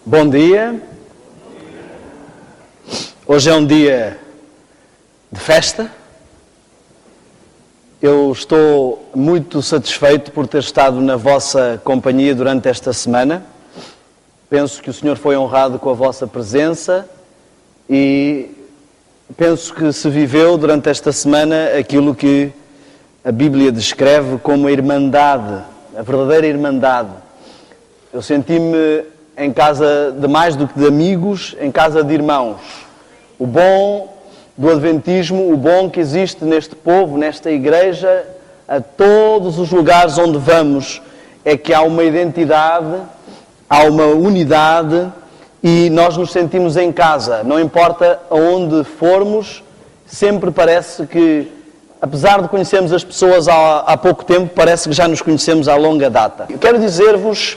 Bom dia. Hoje é um dia de festa. Eu estou muito satisfeito por ter estado na vossa companhia durante esta semana. Penso que o Senhor foi honrado com a vossa presença e penso que se viveu durante esta semana aquilo que a Bíblia descreve como a irmandade, a verdadeira irmandade. Eu senti-me em casa de mais do que de amigos, em casa de irmãos. O bom do Adventismo, o bom que existe neste povo, nesta igreja, a todos os lugares onde vamos, é que há uma identidade, há uma unidade e nós nos sentimos em casa. Não importa aonde formos, sempre parece que, apesar de conhecermos as pessoas há pouco tempo, parece que já nos conhecemos há longa data. Eu quero dizer-vos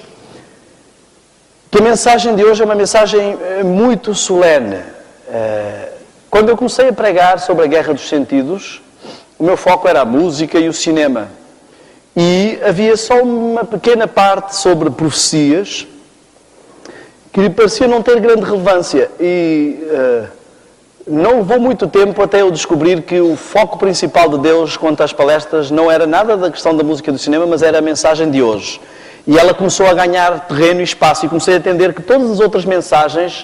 que a mensagem de hoje é uma mensagem muito solene. Quando eu comecei a pregar sobre a Guerra dos Sentidos, o meu foco era a música e o cinema. E havia só uma pequena parte sobre profecias que parecia não ter grande relevância. E não levou muito tempo até eu descobrir que o foco principal de Deus quanto às palestras não era nada da questão da música e do cinema, mas era a mensagem de hoje. E ela começou a ganhar terreno e espaço e comecei a entender que todas as outras mensagens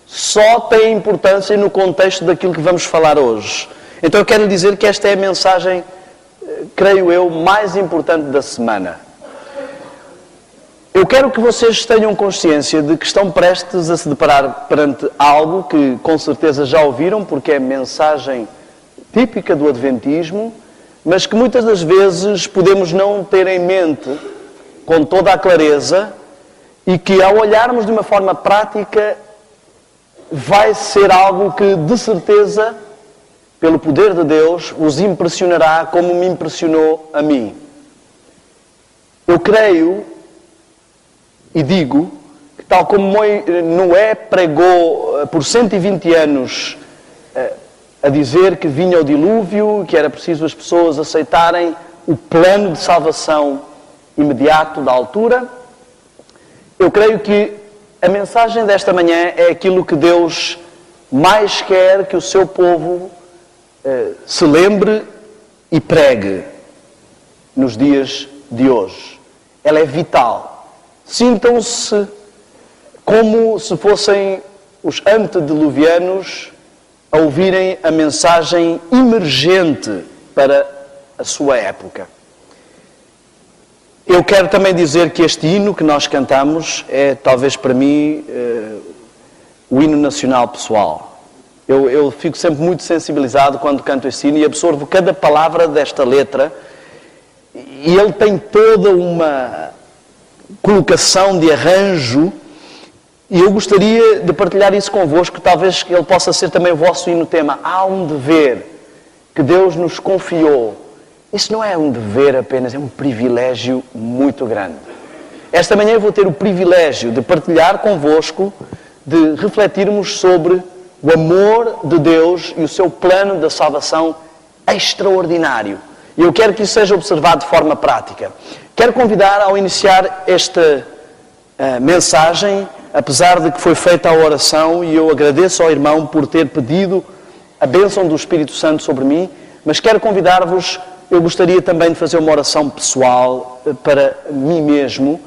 só têm importância no contexto daquilo que vamos falar hoje. Então eu quero lhe dizer que esta é a mensagem, creio eu, mais importante da semana. Eu quero que vocês tenham consciência de que estão prestes a se deparar perante algo que com certeza já ouviram, porque é mensagem típica do Adventismo, mas que muitas das vezes podemos não ter em mente com toda a clareza e que ao olharmos de uma forma prática vai ser algo que de certeza, pelo poder de Deus, os impressionará como me impressionou a mim. Eu creio e digo que tal como Noé pregou por 120 anos a dizer que vinha o dilúvio, que era preciso as pessoas aceitarem o plano de salvação imediato da altura, eu creio que a mensagem desta manhã é aquilo que Deus mais quer que o seu povo se lembre e pregue nos dias de hoje. Ela é vital. Sintam-se como se fossem os antediluvianos a ouvirem a mensagem emergente para a sua época. Eu quero também dizer que este hino que nós cantamos é, talvez para mim, o hino nacional pessoal. Eu fico sempre muito sensibilizado quando canto este hino e absorvo cada palavra desta letra e ele tem toda uma colocação de arranjo e eu gostaria de partilhar isso convosco, talvez que ele possa ser também o vosso hino tema. Há um dever que Deus nos confiou. Isso não é um dever apenas, é um privilégio muito grande. Esta manhã eu vou ter o privilégio de partilhar convosco, de refletirmos sobre o amor de Deus e o seu plano da salvação extraordinário. E eu quero que isso seja observado de forma prática. Quero convidar, ao iniciar esta mensagem, apesar de que foi feita a oração, e eu agradeço ao irmão por ter pedido a bênção do Espírito Santo sobre mim, mas quero convidar-vos. Eu gostaria também de fazer uma oração pessoal para mim mesmo,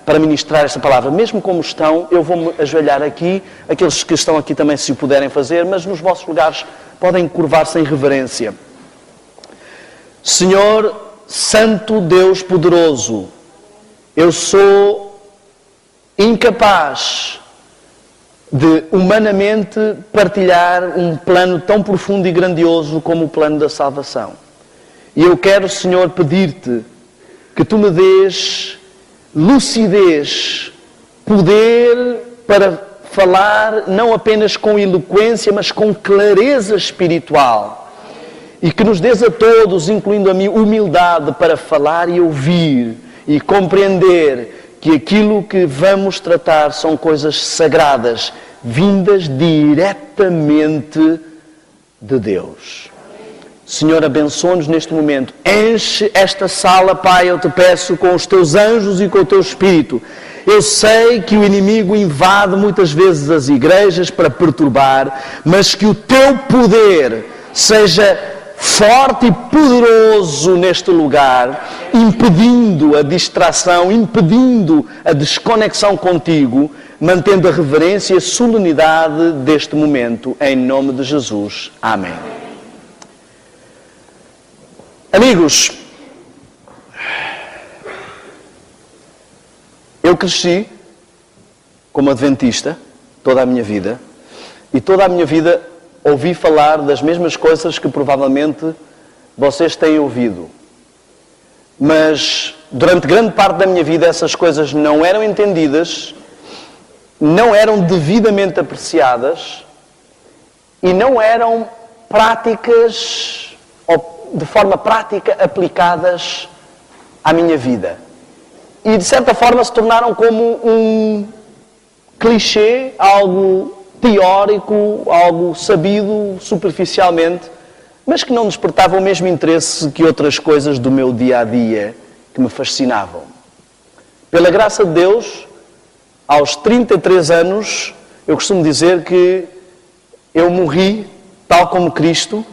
para ministrar esta palavra. Mesmo como estão, eu vou-me ajoelhar aqui, aqueles que estão aqui também se o puderem fazer, mas nos vossos lugares podem curvar-se em reverência. Senhor, Santo Deus poderoso, eu sou incapaz de humanamente partilhar um plano tão profundo e grandioso como o plano da salvação. E eu quero, Senhor, pedir-te que tu me dês lucidez, poder para falar não apenas com eloquência, mas com clareza espiritual. E que nos dês a todos, incluindo a mim, humildade para falar e ouvir e compreender que aquilo que vamos tratar são coisas sagradas, vindas diretamente de Deus. Senhor, abençoa-nos neste momento. Enche esta sala, Pai, eu te peço, com os teus anjos e com o teu Espírito. Eu sei que o inimigo invade muitas vezes as igrejas para perturbar, mas que o teu poder seja forte e poderoso neste lugar, impedindo a distração, impedindo a desconexão contigo, mantendo a reverência e a solenidade deste momento, em nome de Jesus. Amém. Amigos, eu cresci como adventista toda a minha vida, e toda a minha vida ouvi falar das mesmas coisas que provavelmente vocês têm ouvido. Mas durante grande parte da minha vida essas coisas não eram entendidas, não eram devidamente apreciadas e não eram práticas, ou de forma prática aplicadas à minha vida. E de certa forma se tornaram como um clichê, algo teórico, algo sabido superficialmente, mas que não despertava o mesmo interesse que outras coisas do meu dia-a-dia que me fascinavam. Pela graça de Deus, aos 33 anos, eu costumo dizer que eu morri tal como Cristo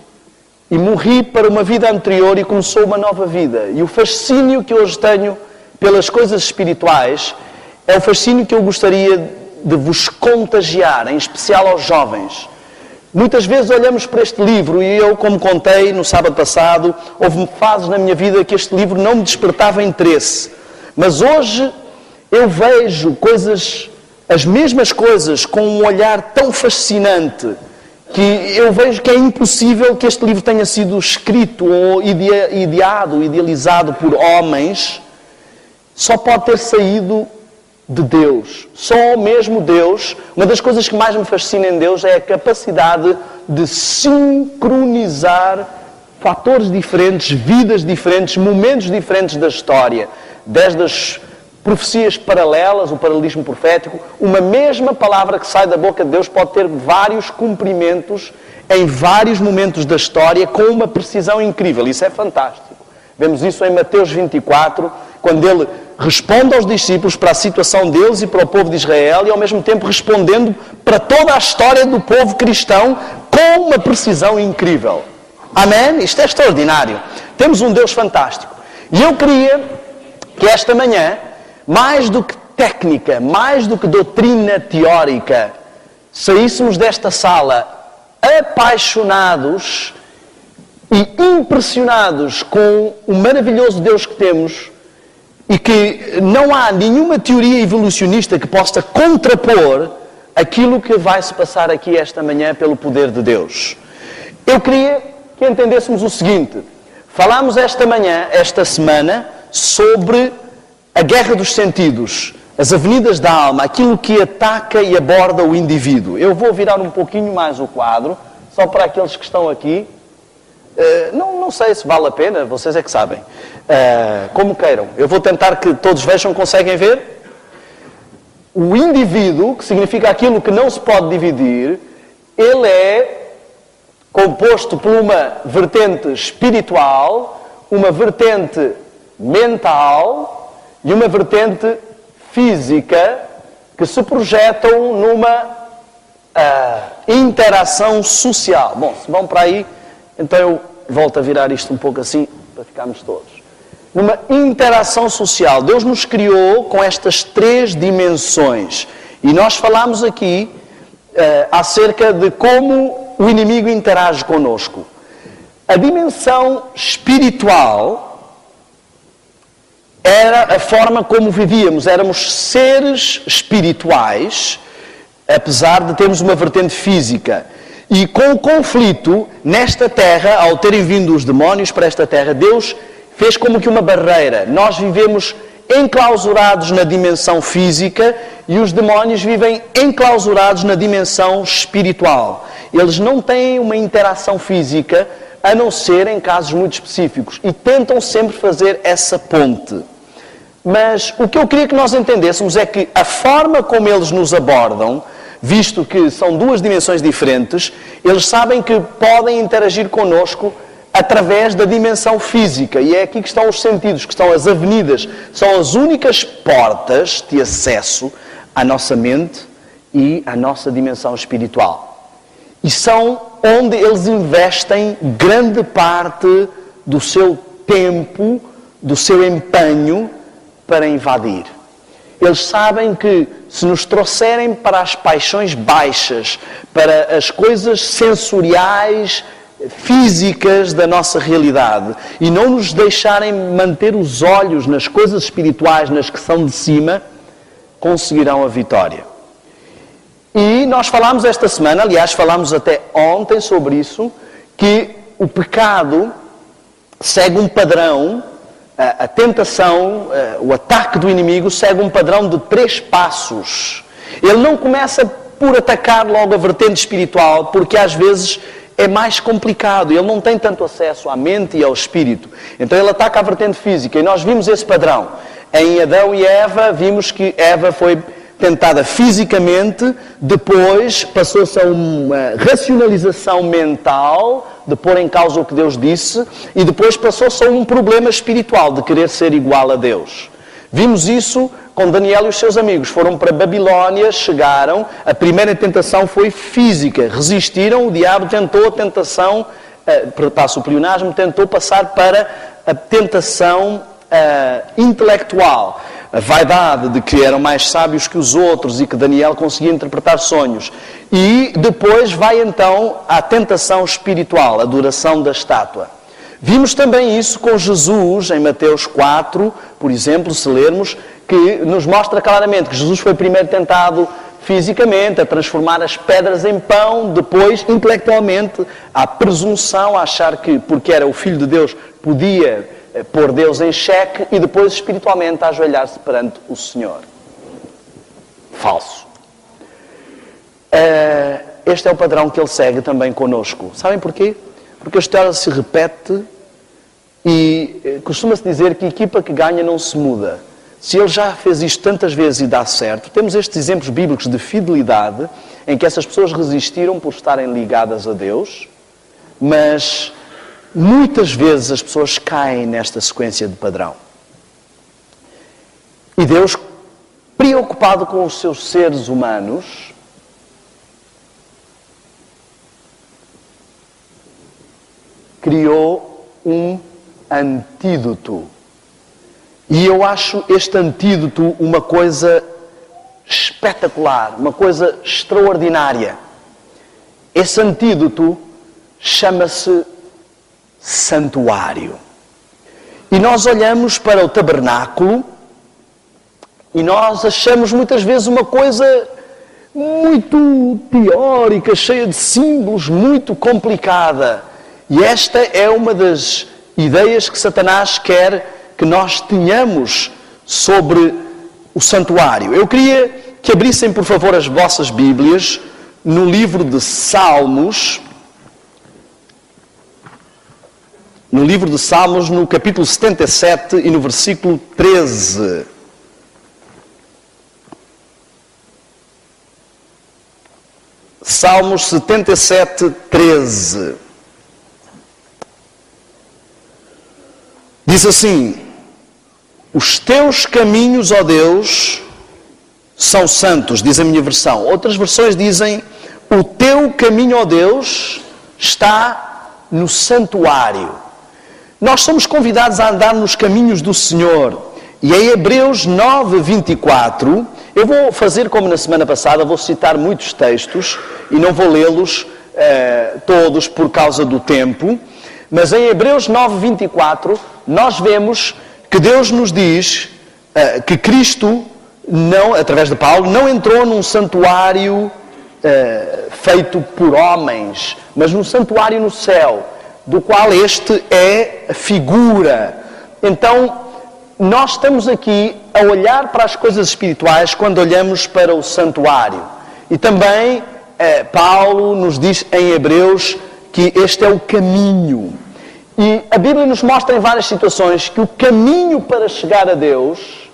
e morri para uma vida anterior e começou uma nova vida. E o fascínio que hoje tenho pelas coisas espirituais é o fascínio que eu gostaria de vos contagiar, em especial aos jovens. Muitas vezes olhamos para este livro e eu, como contei no sábado passado, houve fases na minha vida que este livro não me despertava interesse. Mas hoje eu vejo as mesmas coisas, com um olhar tão fascinante, que eu vejo que é impossível que este livro tenha sido escrito ou idealizado por homens. Só pode ter saído de Deus. Só mesmo Deus. Uma das coisas que mais me fascina em Deus é a capacidade de sincronizar fatores diferentes, vidas diferentes, momentos diferentes da história. Desde as profecias paralelas, o paralelismo profético, uma mesma palavra que sai da boca de Deus pode ter vários cumprimentos em vários momentos da história com uma precisão incrível. Isso é fantástico. Vemos isso em Mateus 24, quando ele responde aos discípulos para a situação deles e para o povo de Israel e ao mesmo tempo respondendo para toda a história do povo cristão com uma precisão incrível. Amém? Isto é extraordinário. Temos um Deus fantástico. E eu queria que esta manhã, mais do que técnica, mais do que doutrina teórica, saíssemos desta sala apaixonados e impressionados com o maravilhoso Deus que temos e que não há nenhuma teoria evolucionista que possa contrapor aquilo que vai se passar aqui esta manhã pelo poder de Deus. Eu queria que entendêssemos o seguinte: falámos esta semana, sobre a guerra dos sentidos, as avenidas da alma, aquilo que ataca e aborda o indivíduo. Eu vou virar um pouquinho mais o quadro, só para aqueles que estão aqui. Não sei se vale a pena, vocês é que sabem. Como queiram. Eu vou tentar que todos vejam, conseguem ver? O indivíduo, que significa aquilo que não se pode dividir, ele é composto por uma vertente espiritual, uma vertente mental e uma vertente física que se projetam numa interação social. Bom, se vão para aí, então eu volto a virar isto um pouco assim, para ficarmos todos. Numa interação social. Deus nos criou com estas três dimensões. E nós falámos aqui acerca de como o inimigo interage connosco. A dimensão espiritual era a forma como vivíamos. Éramos seres espirituais, apesar de termos uma vertente física. E com o conflito nesta terra, ao terem vindo os demónios para esta terra, Deus fez como que uma barreira. Nós vivemos enclausurados na dimensão física e os demónios vivem enclausurados na dimensão espiritual. Eles não têm uma interação física, a não ser em casos muito específicos, e tentam sempre fazer essa ponte. Mas o que eu queria que nós entendêssemos é que a forma como eles nos abordam, visto que são duas dimensões diferentes, eles sabem que podem interagir connosco através da dimensão física. E é aqui que estão os sentidos, que estão as avenidas. São as únicas portas de acesso à nossa mente e à nossa dimensão espiritual. E são onde eles investem grande parte do seu tempo, do seu empenho para invadir. Eles sabem que se nos trouxerem para as paixões baixas, para as coisas sensoriais, físicas da nossa realidade, e não nos deixarem manter os olhos nas coisas espirituais, nas que são de cima, conseguirão a vitória. E nós falámos esta semana, aliás, falámos até ontem sobre isso, que o pecado segue um padrão, a tentação, o ataque do inimigo segue um padrão de 3 passos. Ele não começa por atacar logo a vertente espiritual, porque às vezes é mais complicado, ele não tem tanto acesso à mente e ao espírito. Então ele ataca a vertente física, e nós vimos esse padrão. Em Adão e Eva, vimos que Eva foi tentada fisicamente, depois passou-se a uma racionalização mental, de pôr em causa o que Deus disse, e depois passou-se a um problema espiritual, de querer ser igual a Deus. Vimos isso com Daniel e os seus amigos. Foram para Babilónia, chegaram, a primeira tentação foi física, resistiram, o diabo tentou a tentação, passo o pleonasmo, tentou passar para a tentação intelectual. A vaidade de que eram mais sábios que os outros e que Daniel conseguia interpretar sonhos. E depois vai então à tentação espiritual, a adoração da estátua. Vimos também isso com Jesus, em Mateus 4, por exemplo, se lermos, que nos mostra claramente que Jesus foi primeiro tentado fisicamente, a transformar as pedras em pão, depois, intelectualmente, à presunção, a achar que, porque era o Filho de Deus, podia pôr Deus em xeque, e depois, espiritualmente, a ajoelhar-se perante o Senhor. Falso. Este é o padrão que ele segue também connosco. Sabem porquê? Porque a história se repete e costuma-se dizer que a equipa que ganha não se muda. Se ele já fez isto tantas vezes e dá certo, temos estes exemplos bíblicos de fidelidade em que essas pessoas resistiram por estarem ligadas a Deus, mas muitas vezes as pessoas caem nesta sequência de padrão. E Deus, preocupado com os seus seres humanos, criou um antídoto. E eu acho este antídoto uma coisa espetacular, uma coisa extraordinária. Esse antídoto chama-se santuário. E nós olhamos para o tabernáculo e nós achamos muitas vezes uma coisa muito teórica, cheia de símbolos, muito complicada. E esta é uma das ideias que Satanás quer que nós tenhamos sobre o santuário. Eu queria que abrissem, por favor, as vossas Bíblias no livro de Salmos. No livro de Salmos, no capítulo 77 e no versículo 13. Salmos 77, 13. Diz assim: os teus caminhos, ó Deus, são santos, diz a minha versão. Outras versões dizem: o teu caminho, ó Deus, está no santuário. Nós somos convidados a andar nos caminhos do Senhor. E em Hebreus 9, 24, eu vou fazer como na semana passada, vou citar muitos textos e não vou lê-los todos por causa do tempo. Mas em Hebreus 9, 24, nós vemos que Deus nos diz que Cristo, não, através de Paulo, não entrou num santuário feito por homens, mas num santuário no céu, do qual este é a figura. Então, nós estamos aqui a olhar para as coisas espirituais quando olhamos para o santuário. E também Paulo nos diz em Hebreus que este é o caminho. E a Bíblia nos mostra em várias situações que o caminho para chegar a Deus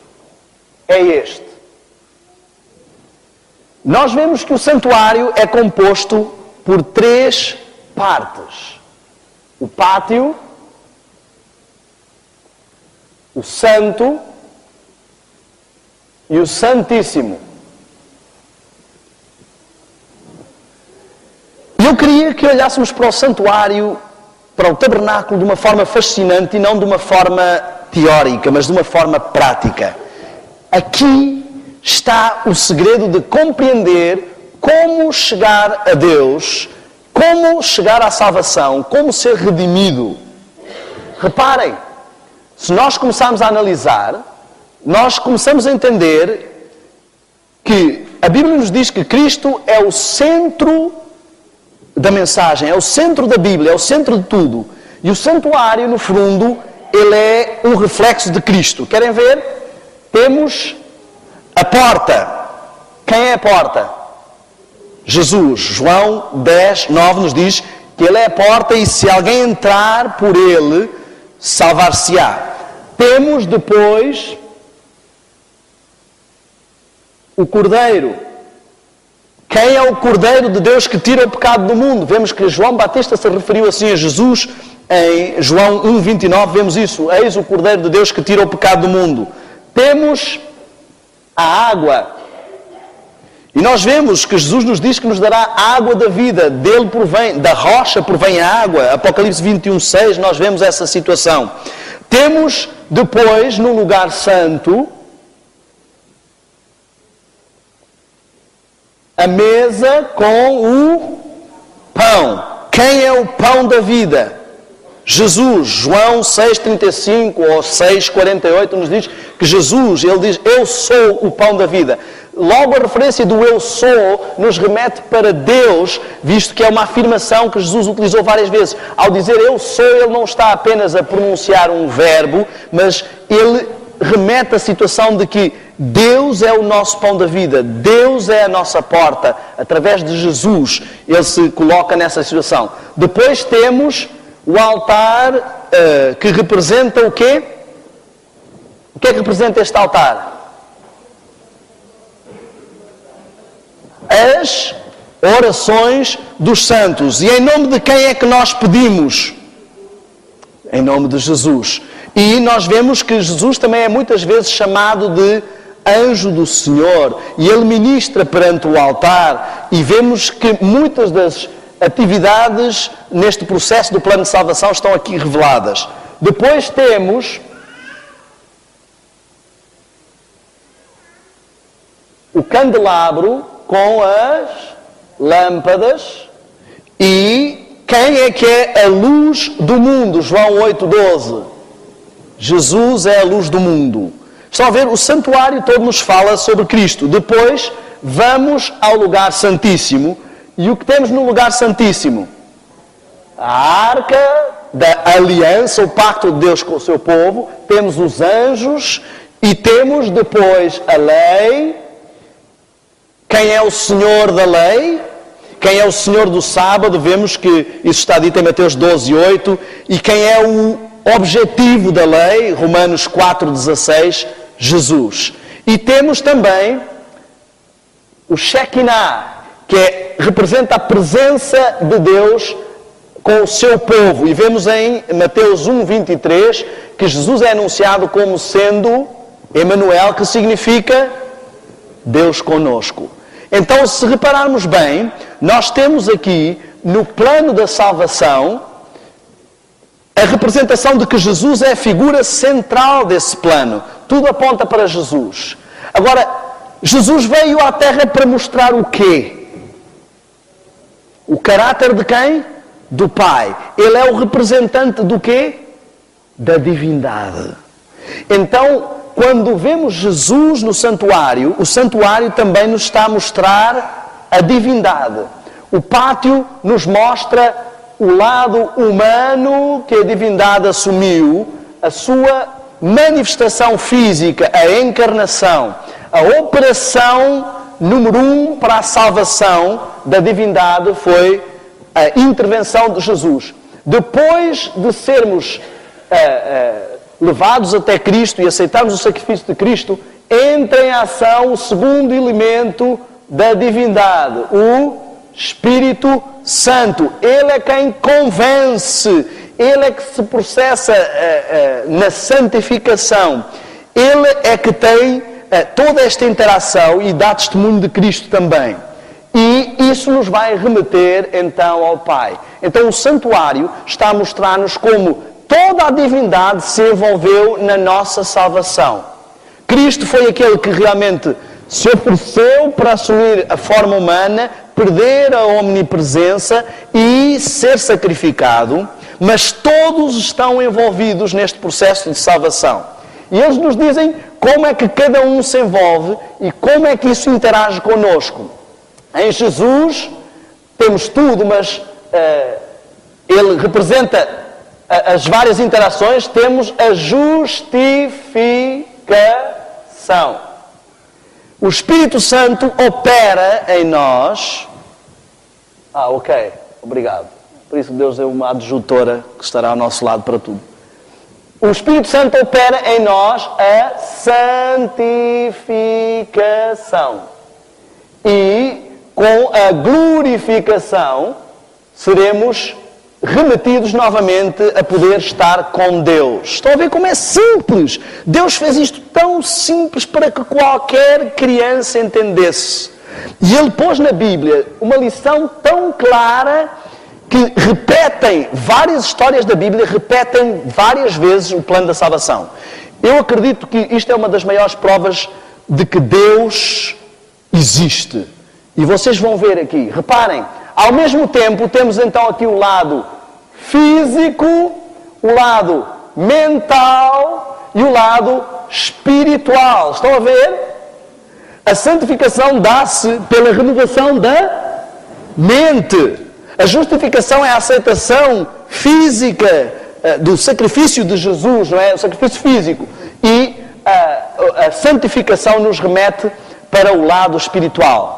é este. Nós vemos que o santuário é composto por 3 partes. o pátio, o santo e o santíssimo. E eu queria que olhássemos para o santuário, para o tabernáculo, de uma forma fascinante e não de uma forma teórica, mas de uma forma prática. Aqui está o segredo de compreender como chegar a Deus, como chegar à salvação, como ser redimido. Reparem, se nós começarmos a analisar, nós começamos a entender que a Bíblia nos diz que Cristo é o centro da mensagem, é o centro da Bíblia, é o centro de tudo. E o santuário, no fundo, ele é um reflexo de Cristo. Querem ver? Temos a porta. Quem é a porta? Jesus. João 10, 9 nos diz que ele é a porta e se alguém entrar por ele, salvar-se-á. Temos depois o Cordeiro. Quem é o Cordeiro de Deus que tira o pecado do mundo? Vemos que João Batista se referiu assim a Jesus em João 1,29, vemos isso. Eis o Cordeiro de Deus que tira o pecado do mundo. Temos a água. E nós vemos que Jesus nos diz que nos dará a água da vida. Dele provém, da rocha provém a água. Apocalipse 21,6, nós vemos essa situação. Temos depois, no lugar santo, a mesa com o pão. Quem é o pão da vida? Jesus. João 6,35 ou 6,48 nos diz que Jesus, ele diz, eu sou o pão da vida. Logo a referência do eu sou nos remete para Deus, visto que é uma afirmação que Jesus utilizou várias vezes. Ao dizer eu sou, ele não está apenas a pronunciar um verbo, mas ele remete à situação de que Deus é o nosso pão da vida, Deus é a nossa porta. Através de Jesus, ele se coloca nessa situação. Depois temos o altar que representa o quê? O que é que representa este altar? As orações dos santos. E em nome de quem é que nós pedimos? Em nome de Jesus. E nós vemos que Jesus também é muitas vezes chamado de anjo do Senhor. E ele ministra perante o altar. E vemos que muitas das atividades neste processo do plano de salvação estão aqui reveladas. Depois temos o candelabro com as lâmpadas. E quem é que é a luz do mundo? João 8,12. Jesus é a luz do mundo. Estão a ver? O santuário todo nos fala sobre Cristo. Depois vamos ao lugar santíssimo. E o que temos no lugar santíssimo? A arca da aliança, o pacto de Deus com o seu povo. Temos os anjos e temos depois a lei. Quem é o Senhor da lei? Quem é o Senhor do sábado? Vemos que isso está dito em Mateus 12,8. E quem é o objetivo da lei? Romanos 4,16. Jesus. E temos também o Shekinah, que representa a presença de Deus com o seu povo. E vemos em Mateus 1,23 que Jesus é anunciado como sendo Emanuel, que significa Deus conosco. Então, se repararmos bem, nós temos aqui, no plano da salvação, a representação de que Jesus é a figura central desse plano. Tudo aponta para Jesus. Agora, Jesus veio à Terra para mostrar o quê? O caráter de quem? Do Pai. Ele é o representante do quê? Da divindade. Então, quando vemos Jesus no santuário, o santuário também nos está a mostrar a divindade. O pátio nos mostra o lado humano que a divindade assumiu, a sua manifestação física, a encarnação, a operação número 1 para a salvação da divindade foi a intervenção de Jesus. Depois de sermos levados até Cristo e aceitarmos o sacrifício de Cristo, entra em ação o segundo elemento da divindade, o Espírito Santo. Ele é quem convence Ele é que se processa na santificação. Ele é que tem toda esta interação e dá testemunho de Cristo também. E isso nos vai remeter então ao Pai. Então o santuário está a mostrar-nos como toda a divindade se envolveu na nossa salvação. Cristo foi aquele que realmente se ofereceu para assumir a forma humana, perder a omnipresença e ser sacrificado, mas todos estão envolvidos neste processo de salvação. E eles nos dizem como é que cada um se envolve e como é que isso interage connosco. Em Jesus temos tudo, mas ele representa as várias interações. Temos a justificação. O Espírito Santo opera em nós. Ok, obrigado. Por isso Deus é uma adjutora que estará ao nosso lado para tudo. O Espírito Santo opera em nós a santificação. E com a glorificação seremos remetidos novamente a poder estar com Deus. Estão a ver como é simples? Deus fez isto tão simples para que qualquer criança entendesse. E Ele pôs na Bíblia uma lição tão clara que repetem várias histórias da Bíblia, repetem várias vezes o plano da salvação. Eu acredito que isto é uma das maiores provas de que Deus existe. E vocês vão ver aqui, reparem, ao mesmo tempo temos então aqui o lado físico, o lado mental e o lado espiritual. Estão a ver? A santificação dá-se pela renovação da mente. A justificação é a aceitação física do sacrifício de Jesus, não é? O sacrifício físico. E a santificação nos remete para o lado espiritual.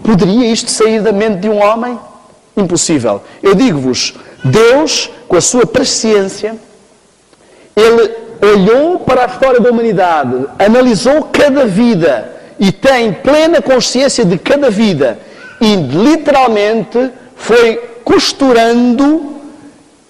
Poderia isto sair da mente de um homem? Impossível. Eu digo-vos, Deus, com a sua presciência, Ele olhou para a história da humanidade, analisou cada vida e tem plena consciência de cada vida e literalmente foi costurando,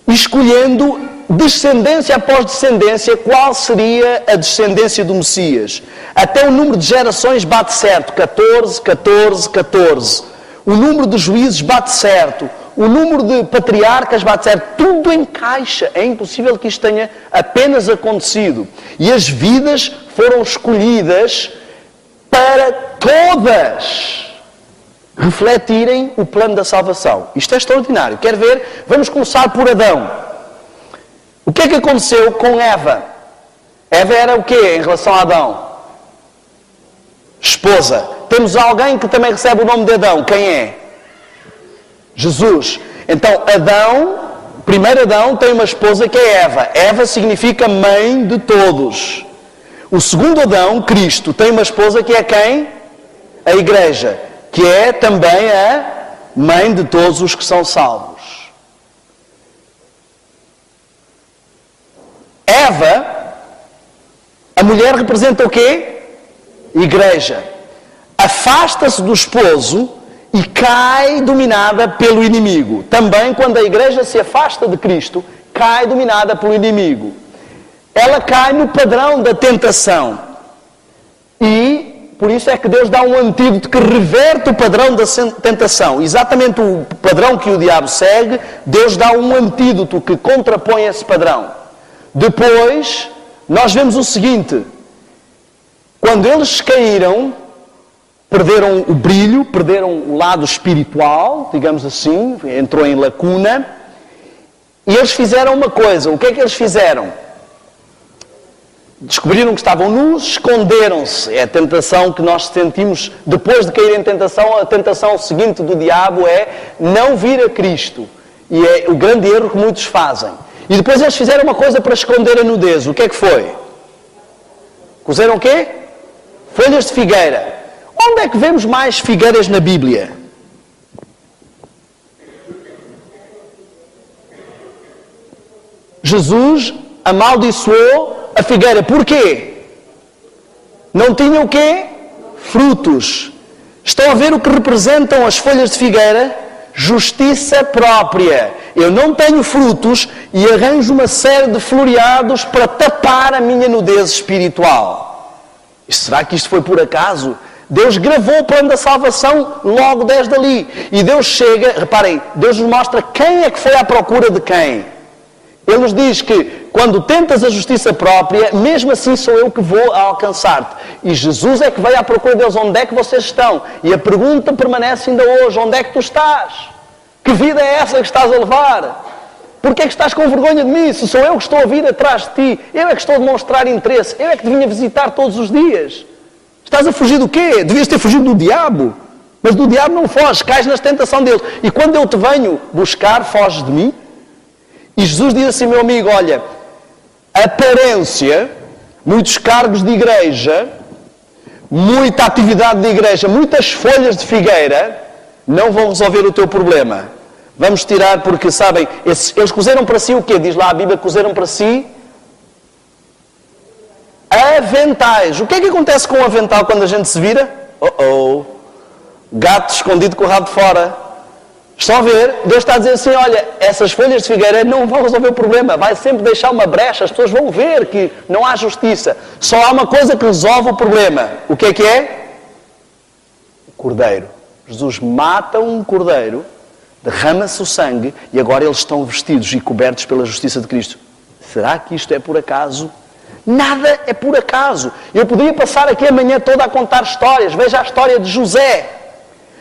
escolhendo descendência após descendência qual seria a descendência do Messias. Até o número de gerações bate certo, 14, 14, 14. O número de juízes bate certo, o número de patriarcas bate certo, tudo encaixa. É impossível que isto tenha apenas acontecido. E as vidas foram escolhidas para todas refletirem o plano da salvação. Isto é extraordinário. Quer ver? Vamos começar por Adão. O que é que aconteceu com Eva? Eva era o quê em relação a Adão? Esposa. Temos alguém que também recebe o nome de Adão. Quem é? Jesus. Então, Adão, primeiro Adão, tem uma esposa que é Eva. Eva significa mãe de todos. O segundo Adão, Cristo, tem uma esposa que é quem? A Igreja, que é também a mãe de todos os que são salvos. Eva, a mulher representa o quê? Igreja. Afasta-se do esposo e cai dominada pelo inimigo. Também quando a igreja se afasta de Cristo, cai dominada pelo inimigo. Ela cai no padrão da tentação. E por isso é que Deus dá um antídoto que reverte o padrão da tentação. Exatamente o padrão que o diabo segue, Deus dá um antídoto que contrapõe esse padrão. Depois, nós vemos o seguinte: quando eles caíram, perderam o brilho, perderam o lado espiritual, digamos assim, entrou em lacuna, e eles fizeram uma coisa. O que é que eles fizeram? Descobriram que estavam nus, esconderam-se. É a tentação que nós sentimos depois de cair em tentação. A tentação seguinte do diabo é não vir a Cristo. E é o grande erro que muitos fazem. E depois eles fizeram uma coisa para esconder a nudez. O que é que foi? Cozeram o quê? Folhas de figueira. Onde é que vemos mais figueiras na Bíblia? Jesus amaldiçoou a figueira. Porquê? Não tinha o quê? Frutos. Estão a ver o que representam as folhas de figueira? Justiça própria. eu não tenho frutos e arranjo uma série de floreados para tapar a minha nudez espiritual. E será que isto foi por acaso? Deus gravou o plano da salvação logo desde ali. E Deus chega, reparem, Deus nos mostra quem é que foi à procura de quem. Ele nos diz que quando tentas a justiça própria, mesmo assim sou eu que vou alcançar-te. E Jesus é que veio à procura deles. Onde é que vocês estão? E a pergunta permanece ainda hoje. Onde é que tu estás? Que vida é essa que estás a levar? Porquê é que estás com vergonha de mim? Se sou eu que estou a vir atrás de ti. Eu é que estou a demonstrar interesse. Eu é que te vinha visitar todos os dias. Estás a fugir do quê? Devias ter fugido do diabo. Mas do diabo não foges. Cais na tentação dele. E quando eu te venho buscar, foges de mim? E Jesus diz assim, meu amigo, olha, aparência, muitos cargos de igreja, muita atividade de igreja, muitas folhas de figueira, não vão resolver o teu problema. Vamos tirar porque, sabem, eles cozeram para si o quê? Diz lá a Bíblia, cozeram para si aventais. O que é que acontece com o avental quando a gente se vira? Gato escondido com o rabo de fora. Estão a ver? Deus está a dizer assim, olha, essas folhas de figueira não vão resolver o problema. Vai sempre deixar uma brecha. As pessoas vão ver que não há justiça. Só há uma coisa que resolve o problema. O que é? O cordeiro. Jesus mata um cordeiro, derrama-se o sangue e agora eles estão vestidos e cobertos pela justiça de Cristo. Será que isto é por acaso? Nada é por acaso. Eu poderia passar aqui a manhã toda a contar histórias. Veja a história de José.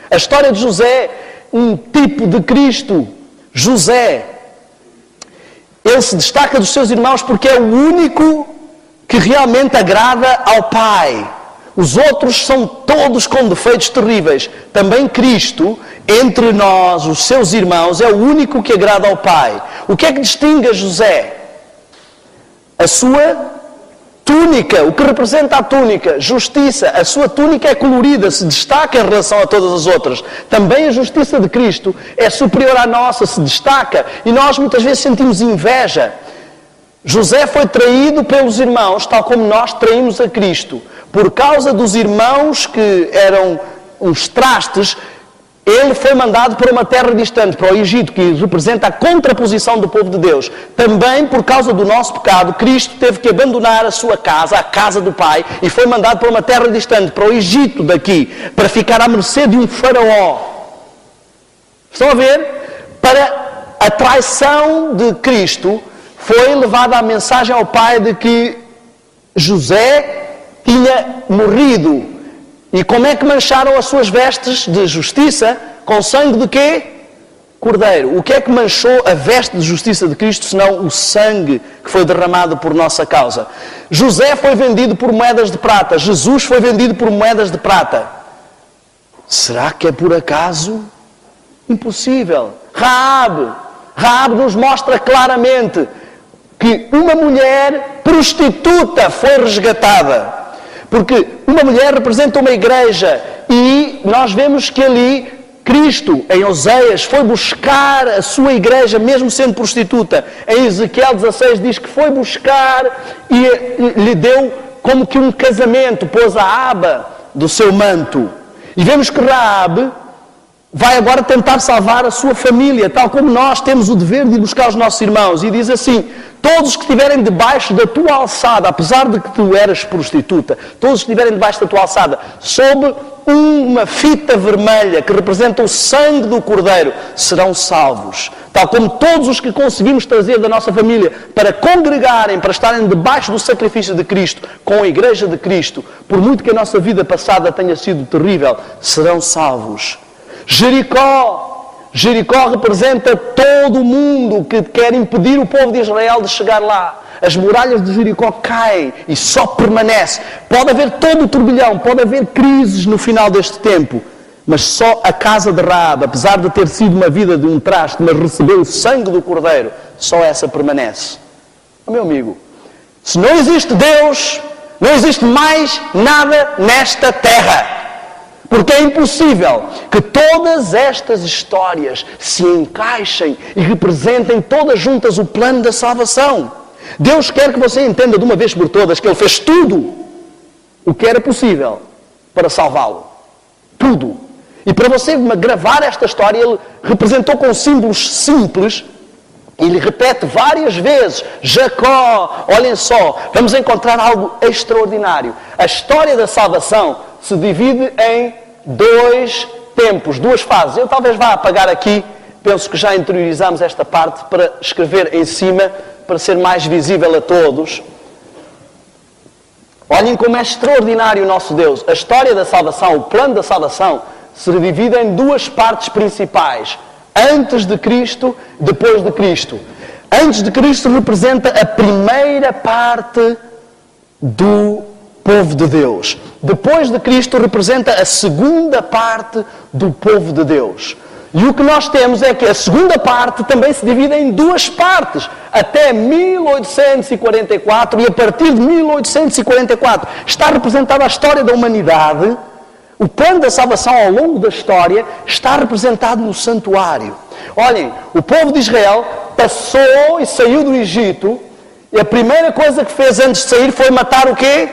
A história de José, um tipo de Cristo. José, ele se destaca dos seus irmãos porque é o único que realmente agrada ao Pai. Os outros são todos com defeitos terríveis. Também Cristo, entre nós, os seus irmãos, é o único que agrada ao Pai. O que é que distingue a José? A sua túnica, o que representa a túnica? Justiça. A sua túnica é colorida, se destaca em relação a todas as outras. Também a justiça de Cristo é superior à nossa, se destaca. E nós muitas vezes sentimos inveja. José foi traído pelos irmãos, tal como nós traímos a Cristo. Por causa dos irmãos que eram uns trastes, ele foi mandado para uma terra distante, para o Egito, que representa a contraposição do povo de Deus. Também, por causa do nosso pecado, Cristo teve que abandonar a sua casa, a casa do Pai, e foi mandado para uma terra distante, para o Egito daqui, para ficar à mercê de um faraó. Estão a ver? Para a traição de Cristo, foi levada a mensagem ao Pai de que José tinha morrido. E como é que mancharam as suas vestes de justiça? Com sangue de quê? Cordeiro. O que é que manchou a veste de justiça de Cristo, senão o sangue que foi derramado por nossa causa? José foi vendido por moedas de prata. Jesus foi vendido por moedas de prata. Será que é por acaso? Impossível. Raabe nos mostra claramente que uma mulher prostituta foi resgatada. Porque uma mulher representa uma igreja e nós vemos que ali Cristo, em Oséias, foi buscar a sua igreja, mesmo sendo prostituta. Em Ezequiel 16 diz que foi buscar e lhe deu como que um casamento, pôs a aba do seu manto. E vemos que Raabe vai agora tentar salvar a sua família, tal como nós temos o dever de ir buscar os nossos irmãos. E diz assim, todos que estiverem debaixo da tua alçada, apesar de que tu eras prostituta, todos que estiverem debaixo da tua alçada, sob uma fita vermelha que representa o sangue do Cordeiro, serão salvos. Tal como todos os que conseguimos trazer da nossa família para congregarem, para estarem debaixo do sacrifício de Cristo, com a Igreja de Cristo, por muito que a nossa vida passada tenha sido terrível, serão salvos. Jericó representa todo o mundo que quer impedir o povo de Israel de chegar lá. As muralhas de Jericó caem e só permanece. Pode haver todo o turbilhão, pode haver crises no final deste tempo, mas só a casa de Raabe, apesar de ter sido uma vida de um traste, mas recebeu o sangue do Cordeiro, só essa permanece. Meu amigo, se não existe Deus, não existe mais nada nesta terra. Porque é impossível que todas estas histórias se encaixem e representem todas juntas o plano da salvação. Deus quer que você entenda de uma vez por todas que Ele fez tudo o que era possível para salvá-lo. Tudo. E para você gravar esta história, Ele representou com símbolos simples Ele repete várias vezes, Jacó, olhem só, vamos encontrar algo extraordinário. A história da salvação se divide em 2 tempos, 2 fases. Eu talvez vá apagar aqui, penso que já interiorizamos esta parte para escrever em cima, para ser mais visível a todos. Olhem como é extraordinário o nosso Deus. A história da salvação, o plano da salvação, se divide em 2 partes principais. Antes de Cristo, depois de Cristo. Antes de Cristo representa a primeira parte do povo de Deus. Depois de Cristo representa a segunda parte do povo de Deus. E o que nós temos é que a segunda parte também se divide em 2 partes. Até 1844 e a partir de 1844 está representada a história da humanidade. O plano da salvação ao longo da história está representado no santuário. Olhem, o povo de Israel passou e saiu do Egito e a primeira coisa que fez antes de sair foi matar o quê?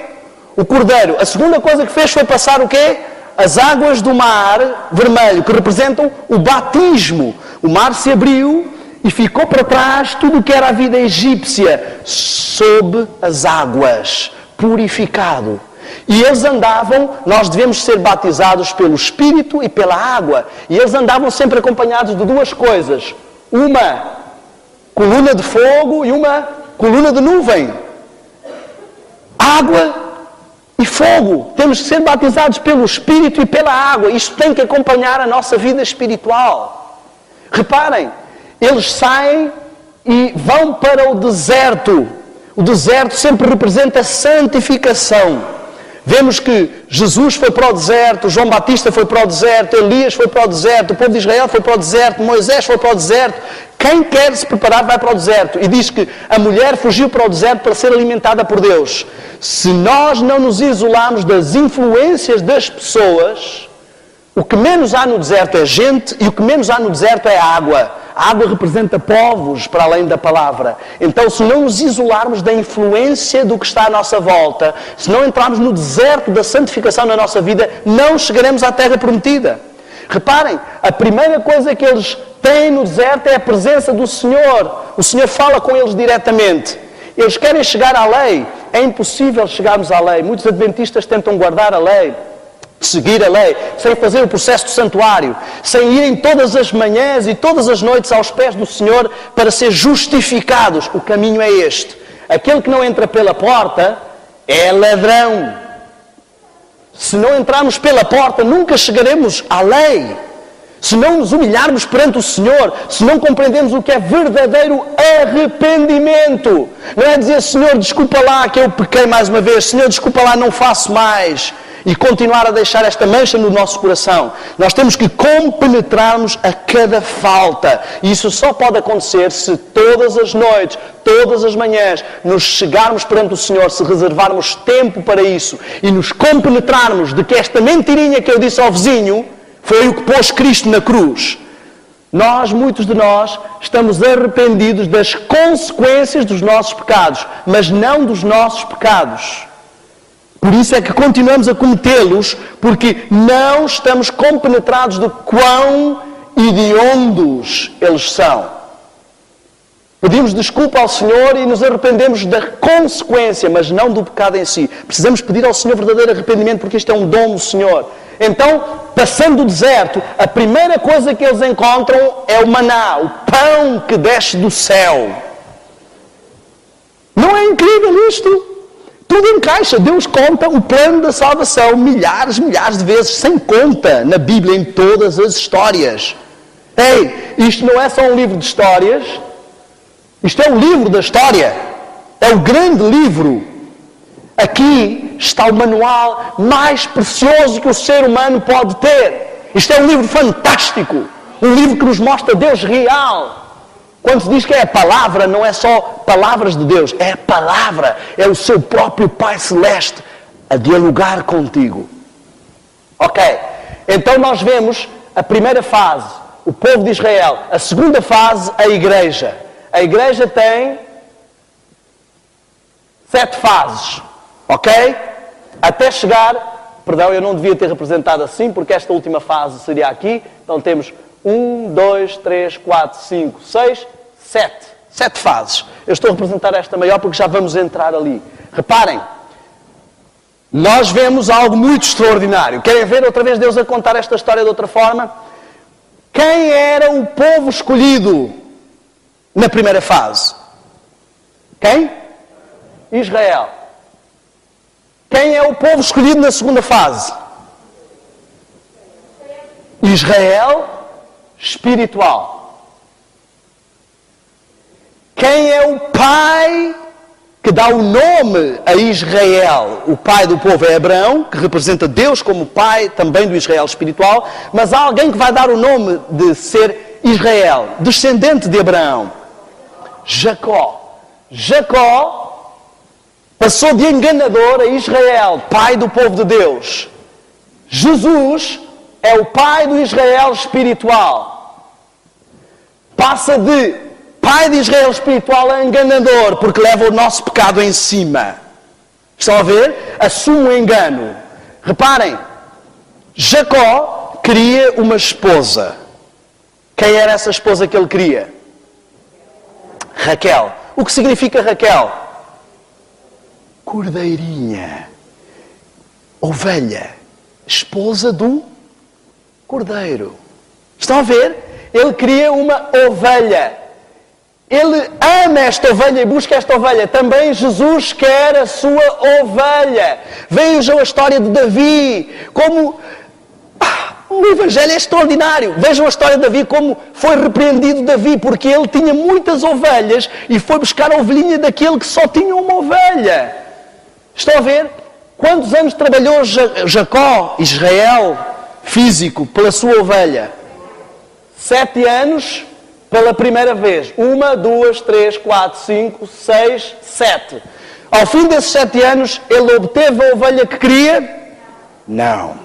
O cordeiro. A segunda coisa que fez foi passar o quê? As águas do mar vermelho, que representam o batismo. O mar se abriu e ficou para trás tudo o que era a vida egípcia sob as águas, purificado. E eles andavam, nós devemos ser batizados pelo Espírito e pela água. E eles andavam sempre acompanhados de 2 coisas. Uma coluna de fogo e uma coluna de nuvem. Água e fogo. Temos que ser batizados pelo Espírito e pela água. Isto tem que acompanhar a nossa vida espiritual. Reparem, eles saem e vão para o deserto. O deserto sempre representa santificação. Vemos que Jesus foi para o deserto, João Batista foi para o deserto, Elias foi para o deserto, o povo de Israel foi para o deserto, Moisés foi para o deserto. Quem quer se preparar vai para o deserto. E diz que a mulher fugiu para o deserto para ser alimentada por Deus. Se nós não nos isolarmos das influências das pessoas, o que menos há no deserto é gente e o que menos há no deserto é água. A água representa povos para além da palavra. Então, se não nos isolarmos da influência do que está à nossa volta, se não entrarmos no deserto da santificação na nossa vida, não chegaremos à terra prometida. Reparem, a primeira coisa que eles têm no deserto é a presença do Senhor. O Senhor fala com eles diretamente. Eles querem chegar à lei. É impossível chegarmos à lei. Muitos adventistas tentam guardar a lei, seguir a lei, sem fazer o processo do santuário, sem irem todas as manhãs e todas as noites aos pés do Senhor para ser justificados. O caminho é este. Aquele que não entra pela porta é ladrão. Se não entrarmos pela porta, nunca chegaremos à lei. Se não nos humilharmos perante o Senhor, se não compreendemos o que é verdadeiro arrependimento, não é dizer, Senhor, desculpa lá que eu pequei mais uma vez, Senhor, desculpa lá, não faço mais, e continuar a deixar esta mancha no nosso coração. Nós temos que compenetrarmos a cada falta. E isso só pode acontecer se todas as noites, todas as manhãs, nos chegarmos perante o Senhor, se reservarmos tempo para isso e nos compenetrarmos de que esta mentirinha que eu disse ao vizinho foi o que pôs Cristo na cruz. Muitos de nós, estamos arrependidos das consequências dos nossos pecados, mas não dos nossos pecados. Por isso é que continuamos a cometê-los, porque não estamos compenetrados de quão hediondos eles são. Pedimos desculpa ao Senhor e nos arrependemos da consequência, mas não do pecado em si. Precisamos pedir ao Senhor verdadeiro arrependimento, porque isto é um dom do Senhor. Então, passando o deserto, a primeira coisa que eles encontram é o maná, o pão que desce do céu. Não é incrível isto? Tudo encaixa. Deus conta o plano da salvação milhares de vezes, sem conta, na Bíblia, em todas as histórias. Ei, isto não é só um livro de histórias. Isto é um livro da história. É o grande livro. Aqui está o manual mais precioso que o ser humano pode ter. Isto é um livro fantástico. Um livro que nos mostra Deus real. Quando se diz que é a palavra, não é só palavras de Deus, é a palavra, é o seu próprio Pai Celeste a dialogar contigo. Ok, então nós vemos a primeira fase, o povo de Israel. A segunda fase, a igreja. A igreja tem 7 fases, ok? Até chegar, perdão, eu não devia ter representado assim, porque esta última fase seria aqui. Então temos 1, 2, 3, 4, 5, 6, 7. 7 fases. Eu estou a representar esta maior porque já vamos entrar ali. Reparem, nós vemos algo muito extraordinário. Querem ver outra vez Deus a contar esta história de outra forma? Quem era o povo escolhido na primeira fase? Quem? Israel. Quem é o povo escolhido na segunda fase? Israel espiritual. Quem é o pai que dá o nome a Israel? O pai do povo é Abraão, que representa Deus como pai também do Israel espiritual, mas há alguém que vai dar o nome de ser Israel, descendente de Abraão. Jacó. Jacó passou de enganador a Israel, pai do povo de Deus. Jesus é o pai do Israel espiritual. Passa de pai de Israel espiritual a enganador, porque leva o nosso pecado em cima. Estão a ver? Assume o engano. Reparem, Jacó queria uma esposa. Quem era essa esposa que ele queria? Raquel. O que significa Raquel? Cordeirinha. Ovelha. Esposa do cordeiro. Estão a ver? Ele queria uma ovelha. Ele ama esta ovelha e busca esta ovelha. Também Jesus quer a sua ovelha. Vejam a história de Davi. Como o Evangelho é extraordinário. Vejam a história de Davi, como foi repreendido Davi, porque ele tinha muitas ovelhas e foi buscar a ovelhinha daquele que só tinha uma ovelha. Estão a ver? Quantos anos trabalhou Jacó, Israel, físico, pela sua ovelha? 7 anos pela primeira vez. 1, 2, 3, 4, 5, 6, 7. Ao fim desses 7 anos, ele obteve a ovelha que queria? Não.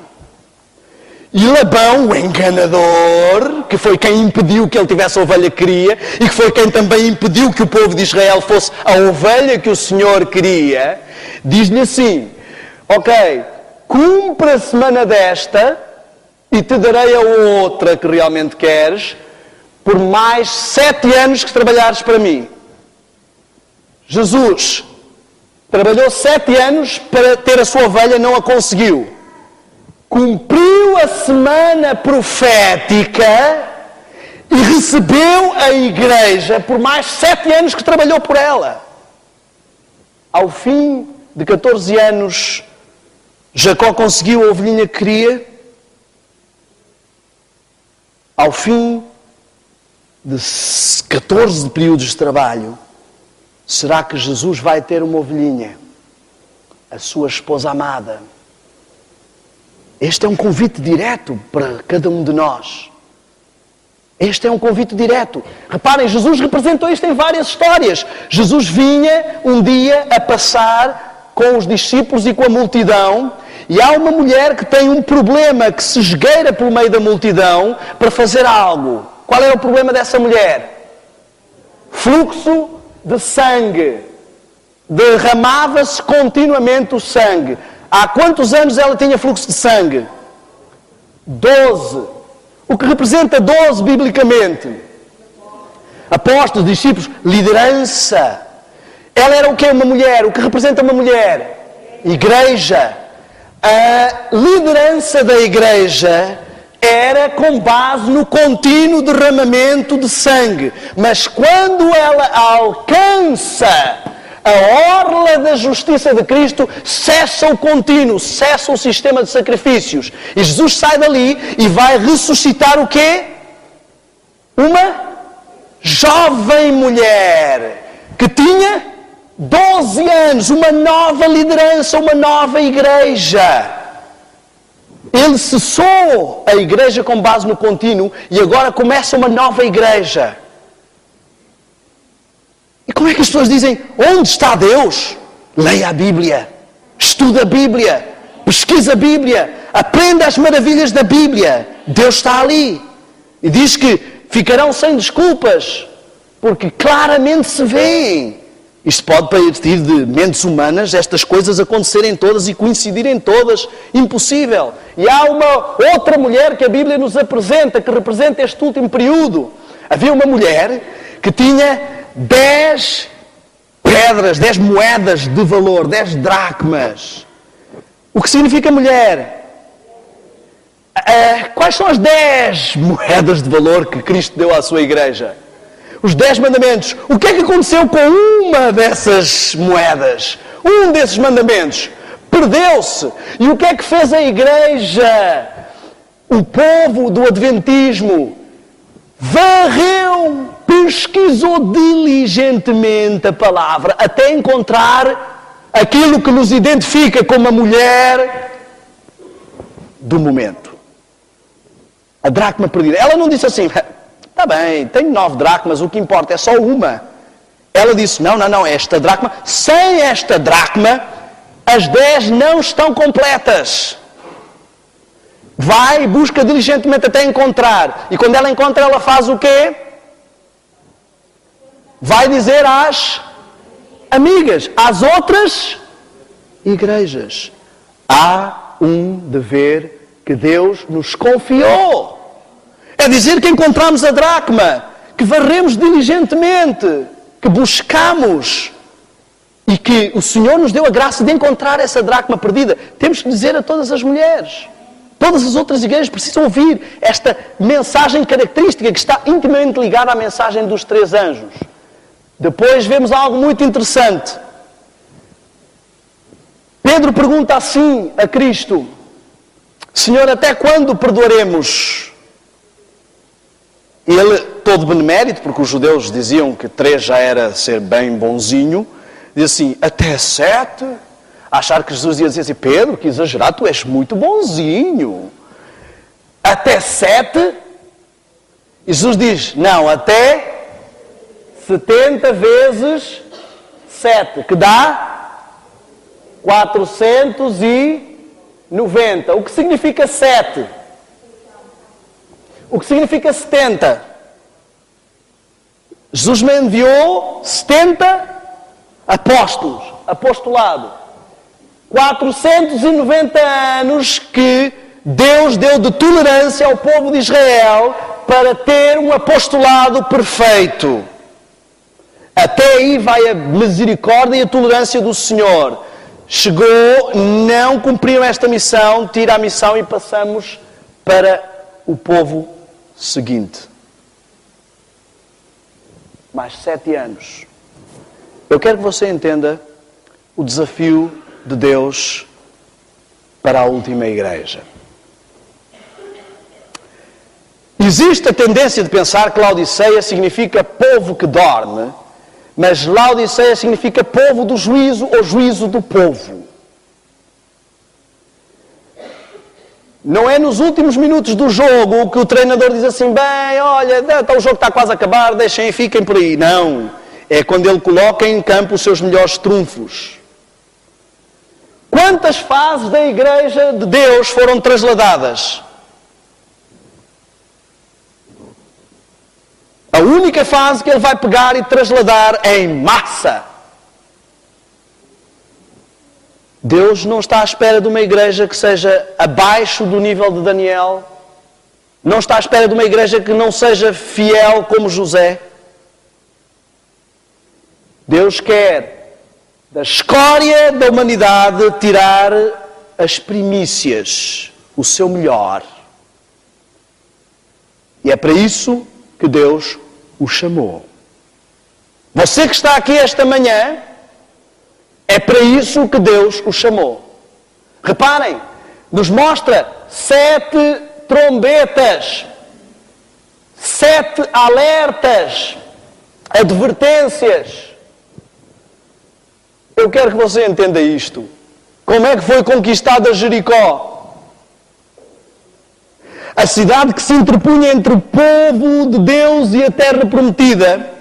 E Labão, o enganador, que foi quem impediu que ele tivesse a ovelha que queria, e que foi quem também impediu que o povo de Israel fosse a ovelha que o Senhor queria, diz-lhe assim: ok, cumpre a semana desta e te darei a outra que realmente queres, por mais 7 anos que trabalhares para mim. Jesus trabalhou 7 anos para ter a sua ovelha, não a conseguiu. Cumpriu a semana profética e recebeu a igreja por mais 7 anos que trabalhou por ela. Ao fim de 14 anos, Jacó conseguiu a ovelhinha que queria. Ao fim de 14 períodos de trabalho, será que Jesus vai ter uma ovelhinha? A sua esposa amada. Este é um convite direto para cada um de nós. Este é um convite direto. Reparem, Jesus representou isto em várias histórias. Jesus vinha um dia a passar com os discípulos e com a multidão, e há uma mulher que tem um problema, que se esgueira pelo meio da multidão para fazer algo. Qual é o problema dessa mulher? Fluxo de sangue. Derramava-se continuamente o sangue. Há quantos anos ela tinha fluxo de sangue? 12. O que representa 12 biblicamente? Apóstolos, discípulos, liderança. Ela era o que? Uma mulher. O que representa uma mulher? Igreja. A liderança da igreja era com base no contínuo derramamento de sangue. Mas quando ela alcança a orla da justiça de Cristo, cessa o contínuo, cessa o sistema de sacrifícios. E Jesus sai dali e vai ressuscitar o quê? Uma jovem mulher que tinha 12 anos, uma nova liderança, uma nova igreja. Ele cessou a igreja com base no contínuo e agora começa uma nova igreja. E como é que as pessoas dizem, onde está Deus? Leia a Bíblia, estuda a Bíblia, pesquisa a Bíblia, aprenda as maravilhas da Bíblia. Deus está ali. E diz que ficarão sem desculpas, porque claramente se vêem. Isto pode partir de mentes humanas, estas coisas acontecerem todas e coincidirem todas. Impossível. E há uma outra mulher que a Bíblia nos apresenta, que representa este último período. Havia uma mulher que tinha 10 pedras, 10 moedas de valor, 10 dracmas. O que significa mulher? Quais são as 10 moedas de valor que Cristo deu à sua igreja? Os 10 mandamentos. O que é que aconteceu com uma dessas moedas? Um desses mandamentos perdeu-se. E o que é que fez a igreja? O povo do Adventismo varreu, pesquisou diligentemente a palavra até encontrar aquilo que nos identifica como a mulher do momento. A dracma perdida. Ela não disse assim, está bem, tenho 9 dracmas, o que importa é só uma. Ela disse, não, esta dracma, sem esta dracma, as 10 não estão completas. Vai e busca diligentemente até encontrar. E quando ela encontra, ela faz o quê? Vai dizer às amigas, às outras igrejas. Há um dever que Deus nos confiou. É dizer que encontramos a dracma, que varremos diligentemente, que buscamos e que o Senhor nos deu a graça de encontrar essa dracma perdida. Temos que dizer a todas as mulheres. Todas as outras igrejas precisam ouvir esta mensagem característica que está intimamente ligada à mensagem dos 3 anjos. Depois vemos algo muito interessante. Pedro pergunta assim a Cristo, Senhor, até quando perdoaremos? Ele, todo benemérito, porque os judeus diziam que 3 já era ser bem bonzinho, diz assim, até 7? Achar que Jesus ia dizer assim, Pedro, que exagerado, tu és muito bonzinho. Até 7? E Jesus diz, não, até 70 vezes 7, que dá 490. O que significa 7? O que significa 70? Jesus me enviou 70 apóstolos, apostolado. 490 anos que Deus deu de tolerância ao povo de Israel para ter um apostolado perfeito. Até aí vai a misericórdia e a tolerância do Senhor. Chegou, não cumpriram esta missão, tira a missão e passamos para o povo seguinte. Mais 7 anos. Eu quero que você entenda o desafio de Deus para a última igreja. Existe a tendência de pensar que Laodiceia significa povo que dorme, mas Laodiceia significa povo do juízo ou juízo do povo. Não é nos últimos minutos do jogo que o treinador diz assim, bem, olha, o jogo está quase a acabar, deixem e fiquem por aí. Não. É quando ele coloca em campo os seus melhores trunfos. Quantas fases da Igreja de Deus foram trasladadas? A única fase que ele vai pegar e trasladar é em massa. Deus não está à espera de uma igreja que seja abaixo do nível de Daniel. Não está à espera de uma igreja que não seja fiel como José. Deus quer da escória da humanidade tirar as primícias, o seu melhor. E é para isso que Deus o chamou. Você que está aqui esta manhã, é para isso que Deus o chamou. Reparem, nos mostra 7 trombetas, 7 alertas, advertências. Eu quero que você entenda isto. Como é que foi conquistada Jericó? A cidade que se interpunha entre o povo de Deus e a terra prometida.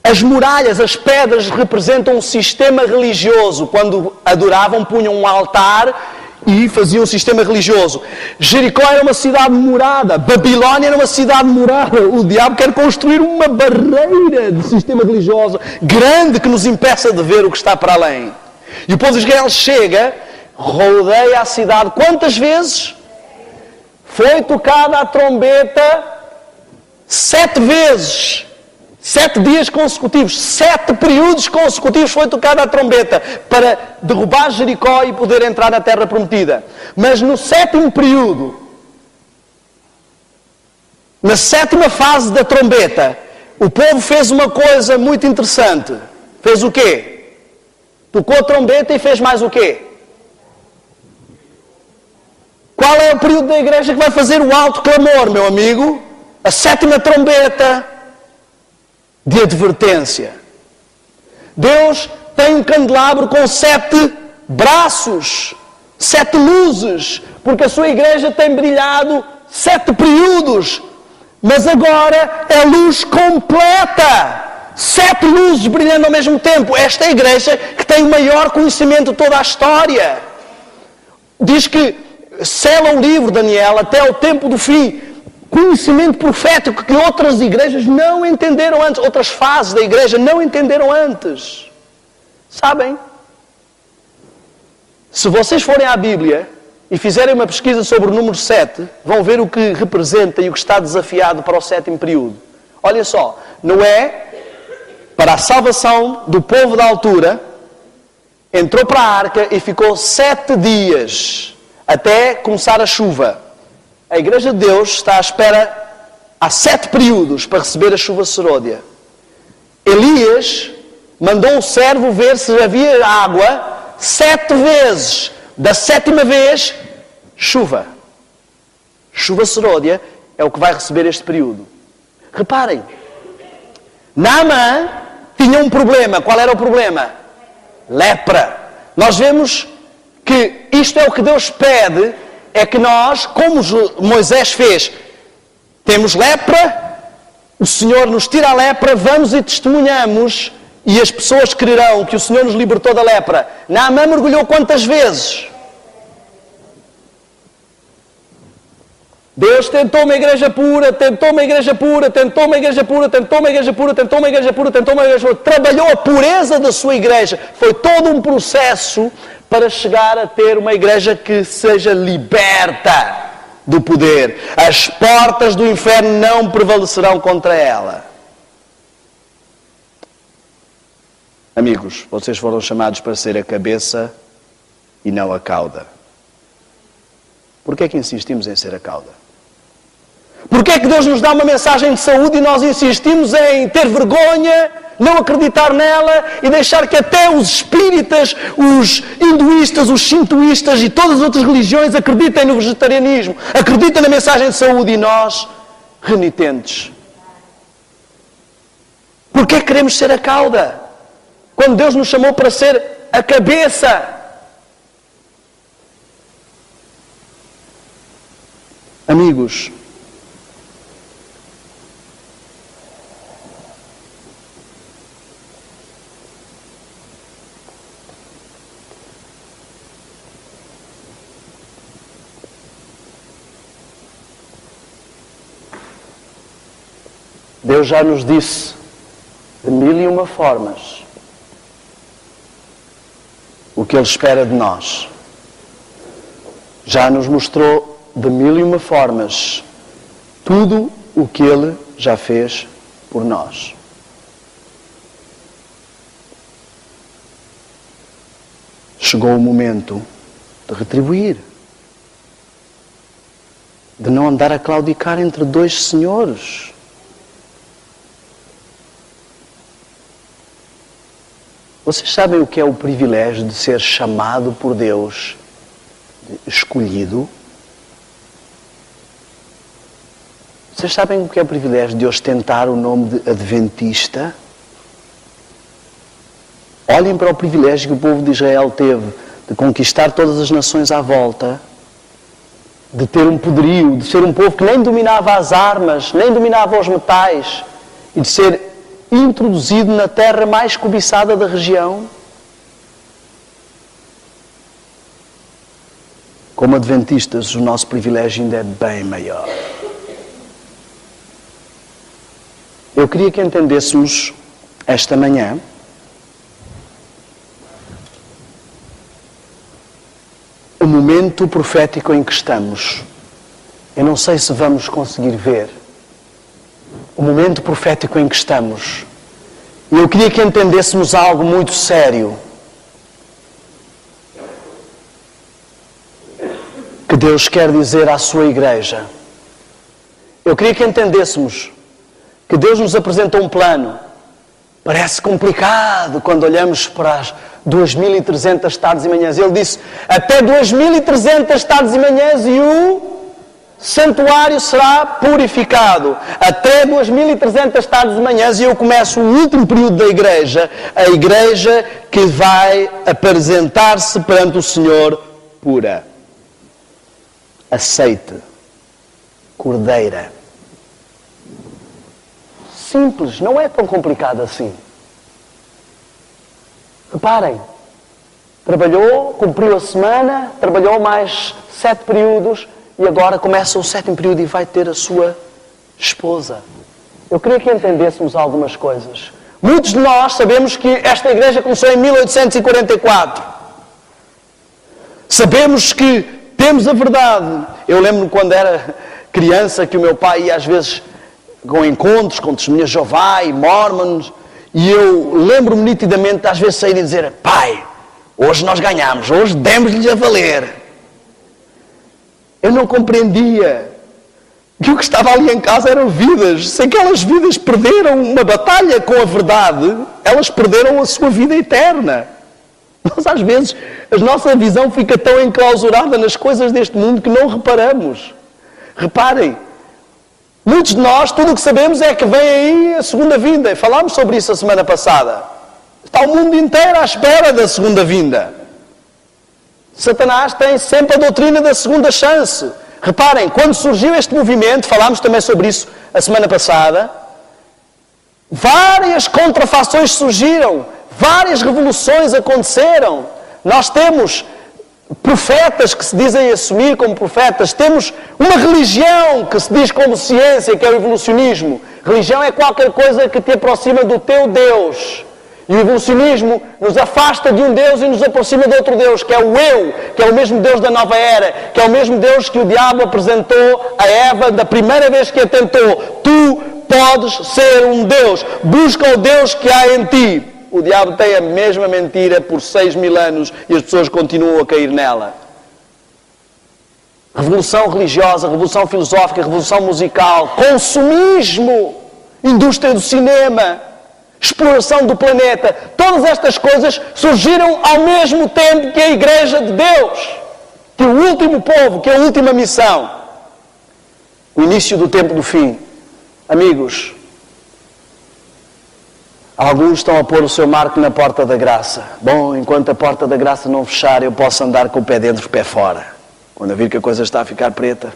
As muralhas, as pedras representam um sistema religioso. Quando adoravam, punham um altar e faziam um sistema religioso. Jericó era uma cidade morada. Babilônia era uma cidade morada. O diabo quer construir uma barreira de sistema religioso grande que nos impeça de ver o que está para além. E o povo de Israel chega, rodeia a cidade. Quantas vezes? Foi tocada a trombeta 7 vezes. 7 dias consecutivos, 7 períodos consecutivos foi tocada a trombeta para derrubar Jericó e poder entrar na terra prometida. Mas no 7º período, na 7ª fase da trombeta, o povo fez uma coisa muito interessante. Fez o quê? Tocou a trombeta e fez mais o quê? Qual é o período da igreja que vai fazer o alto clamor, meu amigo? A 7ª trombeta de advertência. Deus tem um candelabro com 7 braços, 7 luzes, porque a sua igreja tem brilhado 7 períodos, mas agora é luz completa. 7 luzes brilhando ao mesmo tempo. Esta é a igreja que tem o maior conhecimento de toda a história. Diz que sela o livro, Daniel, até o tempo do fim. Conhecimento profético que outras igrejas não entenderam antes. Outras fases da igreja não entenderam antes. Sabem? Se vocês forem à Bíblia e fizerem uma pesquisa sobre o número 7, vão ver o que representa e o que está desafiado para o 7º período. Olha só, Noé, para a salvação do povo da altura, entrou para a arca e ficou 7 dias até começar a chuva. A Igreja de Deus está à espera há 7 períodos para receber a chuva seródia. Elias mandou o servo ver se havia água 7 vezes. Da 7ª vez, chuva. Chuva seródia é o que vai receber este período. Reparem, Naamã tinha um problema. Qual era o problema? Lepra. Nós vemos que isto é o que Deus pede, é que nós, como Moisés fez, temos lepra, o Senhor nos tira a lepra, vamos e testemunhamos, e as pessoas crerão que o Senhor nos libertou da lepra. Naamã mergulhou quantas vezes? Deus tentou uma igreja pura, tentou uma igreja pura, tentou uma igreja pura, tentou uma igreja pura, tentou uma igreja pura, tentou uma igreja pura. Trabalhou a pureza da sua igreja. Foi todo um processo para chegar a ter uma igreja que seja liberta do poder. As portas do inferno não prevalecerão contra ela. Amigos, vocês foram chamados para ser a cabeça e não a cauda. Por que é que insistimos em ser a cauda? Por que é que Deus nos dá uma mensagem de saúde e nós insistimos em ter vergonha, não acreditar nela e deixar que até os espíritas, os hinduístas, os shintoístas e todas as outras religiões acreditem no vegetarianismo, acreditem na mensagem de saúde e nós, renitentes? Por que é que queremos ser a cauda? Quando Deus nos chamou para ser a cabeça. Amigos, Deus já nos disse de 1001 formas o que Ele espera de nós. Já nos mostrou de 1001 formas tudo o que Ele já fez por nós. Chegou o momento de retribuir, de não andar a claudicar entre 2 senhores. Vocês sabem o que é o privilégio de ser chamado por Deus, escolhido? Vocês sabem o que é o privilégio de ostentar o nome de adventista? Olhem para o privilégio que o povo de Israel teve de conquistar todas as nações à volta, de ter um poderio, de ser um povo que nem dominava as armas, nem dominava os metais, e de ser introduzido na terra mais cobiçada da região. Como adventistas, o nosso privilégio ainda é bem maior. Eu queria que entendêssemos esta manhã o momento profético em que estamos. Eu não sei se vamos conseguir ver, o momento profético em que estamos. E eu queria que entendêssemos algo muito sério. Que Deus quer dizer à sua igreja. Eu queria que entendêssemos que Deus nos apresentou um plano. Parece complicado quando olhamos para as 2.300 tardes e manhãs. Ele disse, até 2.300 tardes e manhãs e o santuário será purificado. Até 2.300 tardes e manhãs, e eu começo o último período da igreja, a igreja que vai apresentar-se perante o Senhor pura, aceite, cordeira. Simples, não é tão complicado assim. Reparem, trabalhou, cumpriu a semana, trabalhou mais 7 períodos e agora começa o 7º período e vai ter a sua esposa. Eu queria que entendêssemos algumas coisas. Muitos de nós sabemos que esta igreja começou em 1844. Sabemos que temos a verdade. Eu lembro-me quando era criança que o meu pai ia às vezes com encontros com testemunhas de Jeová e Mormons, e eu lembro-me nitidamente às vezes sair e dizer, pai, hoje nós ganhamos, hoje demos-lhes a valer. Eu não compreendia que o que estava ali em casa eram vidas. Se aquelas vidas perderam uma batalha com a verdade, elas perderam a sua vida eterna. Nós às vezes, a nossa visão fica tão enclausurada nas coisas deste mundo que não reparamos. Reparem, muitos de nós, tudo o que sabemos é que vem aí a segunda vinda. E falámos sobre isso a semana passada. Está o mundo inteiro à espera da segunda vinda. Satanás tem sempre a doutrina da segunda chance. Reparem, quando surgiu este movimento, falámos também sobre isso a semana passada, várias contrafações surgiram, várias revoluções aconteceram. Nós temos profetas que se dizem assumir como profetas, temos uma religião que se diz como ciência, que é o evolucionismo. Religião é qualquer coisa que te aproxima do teu Deus. E o evolucionismo nos afasta de um Deus e nos aproxima de outro Deus, que é o eu, que é o mesmo Deus da nova era, que é o mesmo Deus que o diabo apresentou a Eva da primeira vez que a tentou. Tu podes ser um Deus, busca o Deus que há em ti. O diabo tem a mesma mentira por 6.000 anos e as pessoas continuam a cair nela. Revolução religiosa, revolução filosófica, revolução musical, consumismo, indústria do cinema, exploração do planeta. Todas estas coisas surgiram ao mesmo tempo que a Igreja de Deus, que o último povo, que a última missão. O início do tempo do fim. Amigos, alguns estão a pôr o seu marco na porta da graça. Bom, enquanto a porta da graça não fechar, eu posso andar com o pé dentro e o pé fora. Quando eu vir que a coisa está a ficar preta.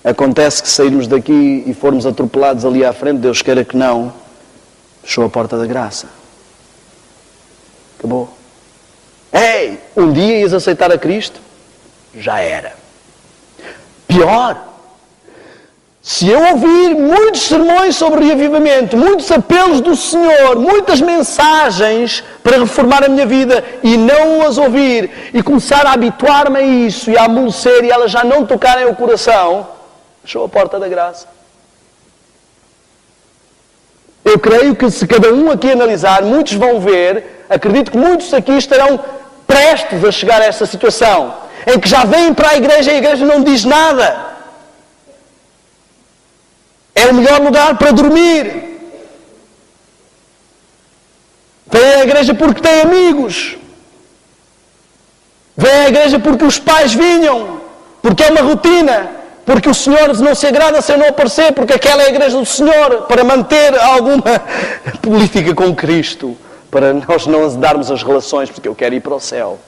Acontece que sairmos daqui e formos atropelados ali à frente, Deus queira que não, fechou a porta da graça. Acabou. Ei, um dia ias aceitar a Cristo? Já era. Pior, se eu ouvir muitos sermões sobre reavivamento, muitos apelos do Senhor, muitas mensagens para reformar a minha vida e não as ouvir e começar a habituar-me a isso e a amolecer e elas já não tocarem o coração, fechou a porta da graça. Eu creio que se cada um aqui analisar, muitos vão ver, acredito que muitos aqui estarão prestes a chegar a essa situação, em que já vêm para a igreja não diz nada. É o melhor lugar para dormir. Vem à igreja porque tem amigos. Vem à igreja porque os pais vinham, porque é uma rotina. Porque o Senhor não se agrada se eu não aparecer, porque aquela é a igreja do Senhor, para manter alguma política com Cristo, para nós não azedarmos as relações, porque eu quero ir para o céu.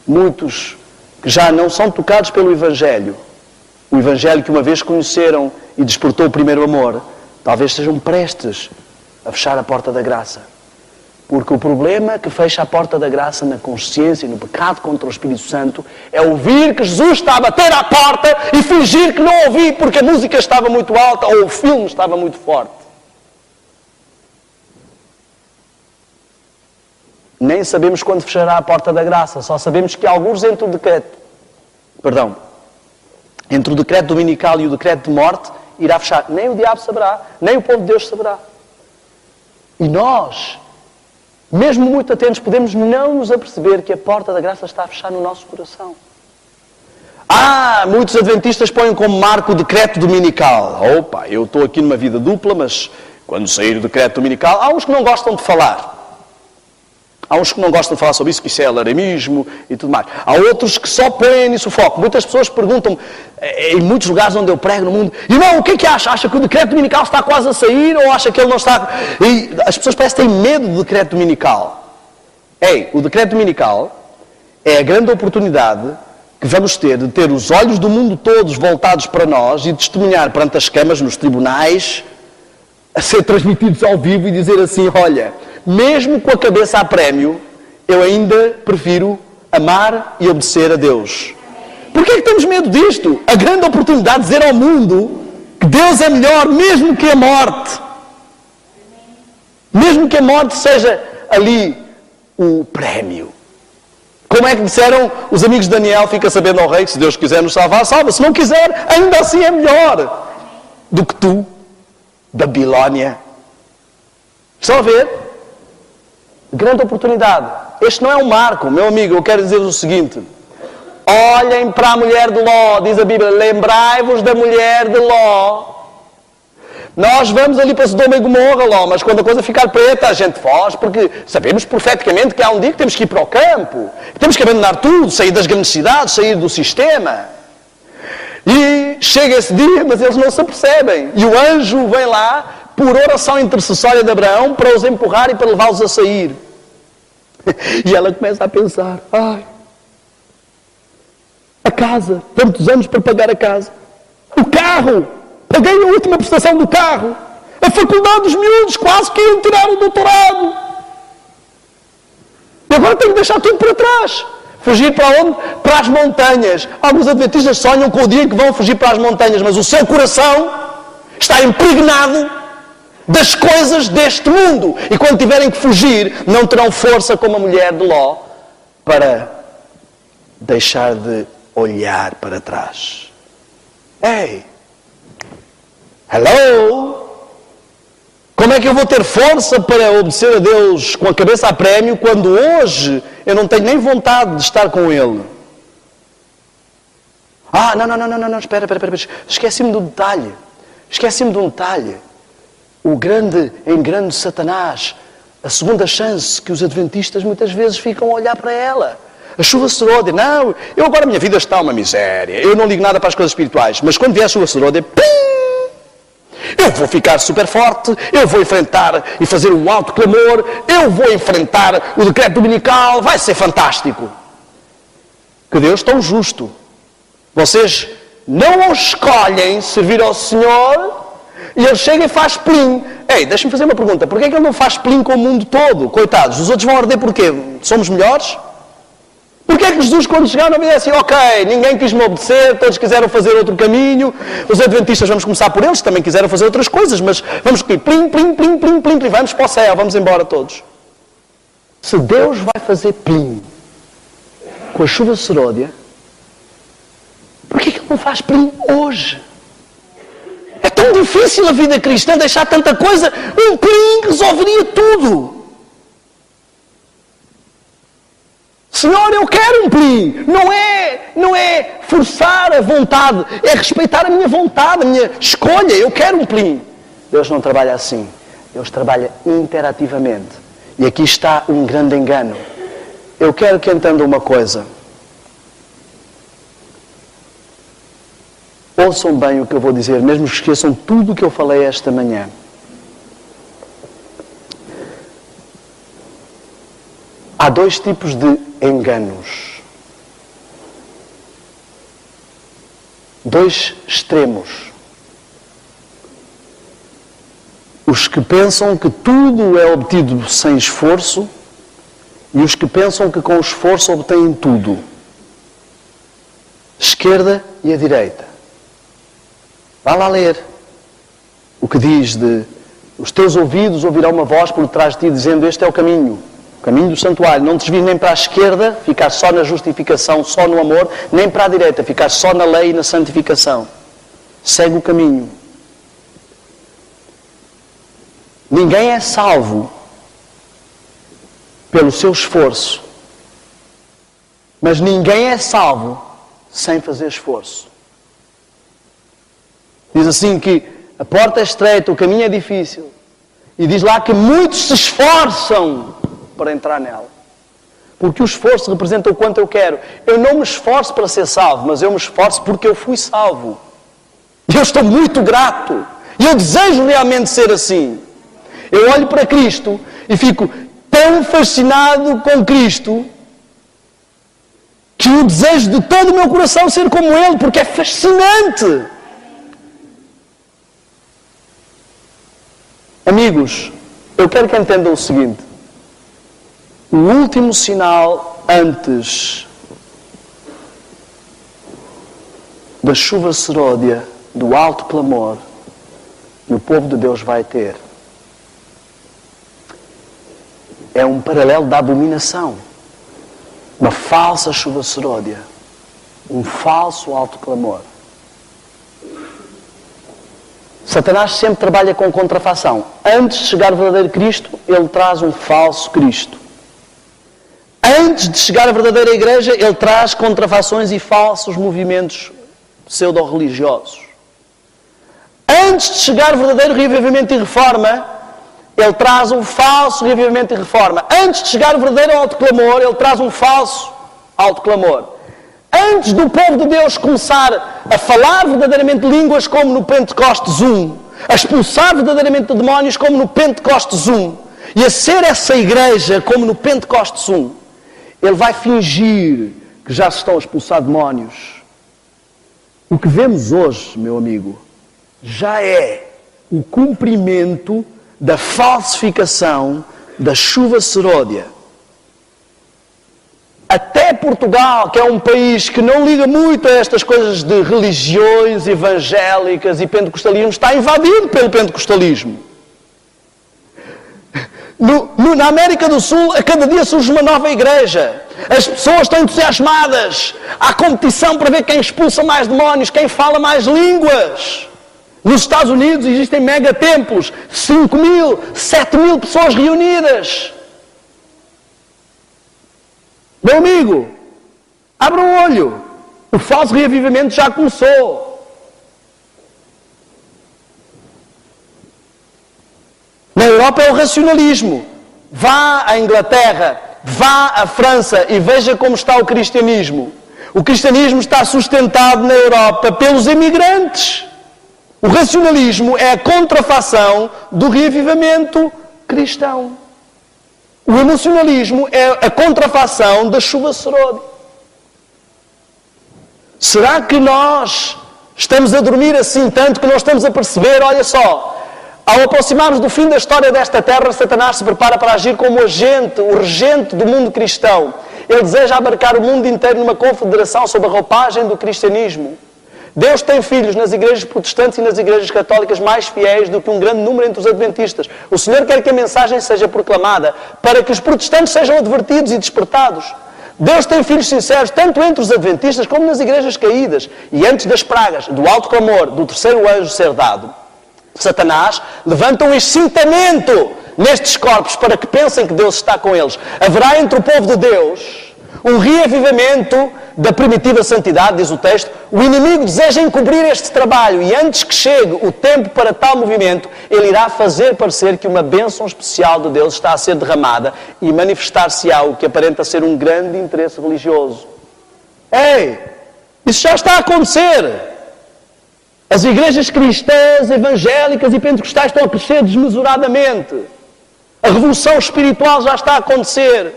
Muitos que já não são tocados pelo Evangelho, o Evangelho que uma vez conheceram e despertou o primeiro amor, talvez sejam prestes a fechar a porta da graça. Porque o problema que fecha a porta da graça na consciência e no pecado contra o Espírito Santo é ouvir que Jesus está a bater à porta e fingir que não ouvi porque a música estava muito alta ou o filme estava muito forte. Nem sabemos quando fechará a porta da graça, só sabemos que alguns entram de entre o decreto dominical e o decreto de morte, irá fechar. Nem o diabo saberá, nem o povo de Deus saberá. E nós, mesmo muito atentos, podemos não nos aperceber que a porta da graça está a fechar no nosso coração. Muitos adventistas põem como marco o decreto dominical. Opa, eu estou aqui numa vida dupla, mas quando sair o decreto dominical, há uns que não gostam de falar. Há uns que não gostam de falar sobre isso, que isso é alarmismo e tudo mais. Há outros que só põem nisso o foco. Muitas pessoas perguntam, em muitos lugares onde eu prego no mundo, irmão, o que é que acha? Acha que o decreto dominical está quase a sair ou acha que ele não está... E as pessoas parecem que têm medo do decreto dominical. O decreto dominical é a grande oportunidade que vamos ter de ter os olhos do mundo todos voltados para nós e testemunhar perante as câmaras, nos tribunais, a ser transmitidos ao vivo e dizer assim, olha, mesmo com a cabeça a prémio, eu ainda prefiro amar e obedecer a Deus. Porquê é que temos medo disto? A grande oportunidade de dizer ao mundo que Deus é melhor, mesmo que a morte. Mesmo que a morte seja ali o prémio. Como é que disseram os amigos de Daniel, fica sabendo ao rei, que se Deus quiser nos salvar, salva. Se não quiser, ainda assim é melhor do que tu, Babilónia. Estão a ver? Grande oportunidade. Este não é um marco, meu amigo, eu quero dizer-vos o seguinte. Olhem para a mulher de Ló, diz a Bíblia, lembrai-vos da mulher de Ló. Nós vamos ali para Sodoma e Gomorra, Ló, mas quando a coisa ficar preta, a gente foge, porque sabemos profeticamente que há um dia que temos que ir para o campo, que temos que abandonar tudo, sair das grandes cidades, sair do sistema. E chega esse dia, mas eles não se apercebem. E o anjo vem lá, por oração intercessória de Abraão, para os empurrar e para levá-los a sair. E ela começa a pensar, a casa, tantos anos para pagar a casa. O carro, paguei a última prestação do carro. A faculdade dos miúdos, quase que iam tirar o doutorado. E agora tenho que deixar tudo para trás. Fugir para onde? Para as montanhas. Alguns adventistas sonham com o dia em que vão fugir para as montanhas, mas o seu coração está impregnado das coisas deste mundo. E quando tiverem que fugir, não terão força como a mulher de Ló para deixar de olhar para trás. Hello? Como é que eu vou ter força para obedecer a Deus com a cabeça a prémio quando hoje eu não tenho nem vontade de estar com Ele? Não, espera. Esqueci-me de um detalhe. O grande engano de Satanás, a segunda chance que os adventistas muitas vezes ficam a olhar para ela. A chuva seródia, não, eu agora a minha vida está uma miséria, eu não ligo nada para as coisas espirituais, mas quando vier a chuva seródia, eu vou ficar super forte, eu vou enfrentar e fazer o alto clamor, eu vou enfrentar o decreto dominical, vai ser fantástico. Que Deus tão justo. Vocês não escolhem servir ao Senhor e Ele chega e faz plim. Deixa-me fazer uma pergunta, porquê é que Ele não faz plim com o mundo todo? Coitados, os outros vão arder porquê? Somos melhores? Porquê é que Jesus, quando chegar, não disse assim, ok, ninguém quis me obedecer, todos quiseram fazer outro caminho, os adventistas, vamos começar por eles, também quiseram fazer outras coisas, mas vamos plim, vamos para o céu, vamos embora todos. Se Deus vai fazer plim com a chuva seródia, porquê é que Ele não faz plim hoje? É tão difícil a vida cristã, deixar tanta coisa, um plim resolveria tudo. Senhor, eu quero um plim. Não é forçar a vontade, é respeitar a minha vontade, a minha escolha. Eu quero um plim. Deus não trabalha assim. Deus trabalha interativamente. E aqui está um grande engano. Eu quero que entendam uma coisa. Ouçam bem o que eu vou dizer, mesmo que esqueçam tudo o que eu falei esta manhã. Há dois tipos de enganos. Dois extremos. Os que pensam que tudo é obtido sem esforço e os que pensam que com esforço obtêm tudo. Esquerda e a direita. Vá lá ler o que diz de os teus ouvidos ouvirão uma voz por trás de ti dizendo este é o caminho. caminho do santuário, não desvies nem para a esquerda, ficar só na justificação, só no amor, nem para a direita, ficar só na lei e na santificação. Segue o caminho. Ninguém é salvo pelo seu esforço, mas ninguém é salvo sem fazer esforço. Diz assim que a porta é estreita, o caminho é difícil, e diz lá que muitos se esforçam para entrar nela. Porque o esforço representa o quanto eu quero. Eu não me esforço para ser salvo, mas eu me esforço porque eu fui salvo. E eu estou muito grato. E eu desejo realmente ser assim. Eu olho para Cristo e fico tão fascinado com Cristo que eu desejo de todo o meu coração ser como Ele, porque é fascinante. Amigos, eu quero que entendam o seguinte. O último sinal antes da chuva seródia, do alto clamor, que o povo de Deus vai ter, é um paralelo da abominação. Uma falsa chuva seródia. Um falso alto clamor. Satanás sempre trabalha com contrafação. Antes de chegar ao verdadeiro Cristo, ele traz um falso Cristo. Antes de chegar à verdadeira igreja, ele traz contrafações e falsos movimentos pseudo-religiosos. Antes de chegar ao verdadeiro reavivamento e reforma, ele traz um falso reavivamento e reforma. Antes de chegar ao verdadeiro alto clamor, ele traz um falso alto clamor. Antes do povo de Deus começar a falar verdadeiramente línguas como no Pentecostes 1, a expulsar verdadeiramente demónios como no Pentecostes 1, e a ser essa igreja como no Pentecostes 1, ele vai fingir que já se estão a expulsar demónios. O que vemos hoje, meu amigo, já é o cumprimento da falsificação da chuva seródia. Até Portugal, que é um país que não liga muito a estas coisas de religiões evangélicas e pentecostalismo, está invadido pelo pentecostalismo. Na América do Sul, a cada dia surge uma nova igreja. As pessoas estão entusiasmadas. Há competição para ver quem expulsa mais demónios, quem fala mais línguas. Nos Estados Unidos existem megatemplos, 5.000, 7.000 pessoas reunidas. Meu amigo, abra o olho. O falso reavivamento já começou. Na Europa é o racionalismo. Vá à Inglaterra, vá à França e veja como está o cristianismo. O cristianismo está sustentado na Europa pelos imigrantes. O racionalismo é a contrafação do reavivamento cristão. O emocionalismo é a contrafação da chuva seródia. Será que nós estamos a dormir assim tanto que não estamos a perceber? Olha só, ao aproximarmos do fim da história desta terra, Satanás se prepara para agir como agente, o regente do mundo cristão. Ele deseja abarcar o mundo inteiro numa confederação sob a roupagem do cristianismo. Deus tem filhos nas igrejas protestantes e nas igrejas católicas mais fiéis do que um grande número entre os adventistas. O Senhor quer que a mensagem seja proclamada para que os protestantes sejam advertidos e despertados. Deus tem filhos sinceros tanto entre os adventistas como nas igrejas caídas. E antes das pragas, do alto clamor, do terceiro anjo ser dado, Satanás levanta um excitamento nestes corpos para que pensem que Deus está com eles. Haverá entre o povo de Deus um reavivamento da primitiva santidade, diz o texto. O inimigo deseja encobrir este trabalho e antes que chegue o tempo para tal movimento, ele irá fazer parecer que uma bênção especial de Deus está a ser derramada e manifestar-se-á o que aparenta ser um grande interesse religioso. Ei, isso já está a acontecer. As igrejas cristãs, evangélicas e pentecostais estão a crescer desmesuradamente. A revolução espiritual já está a acontecer.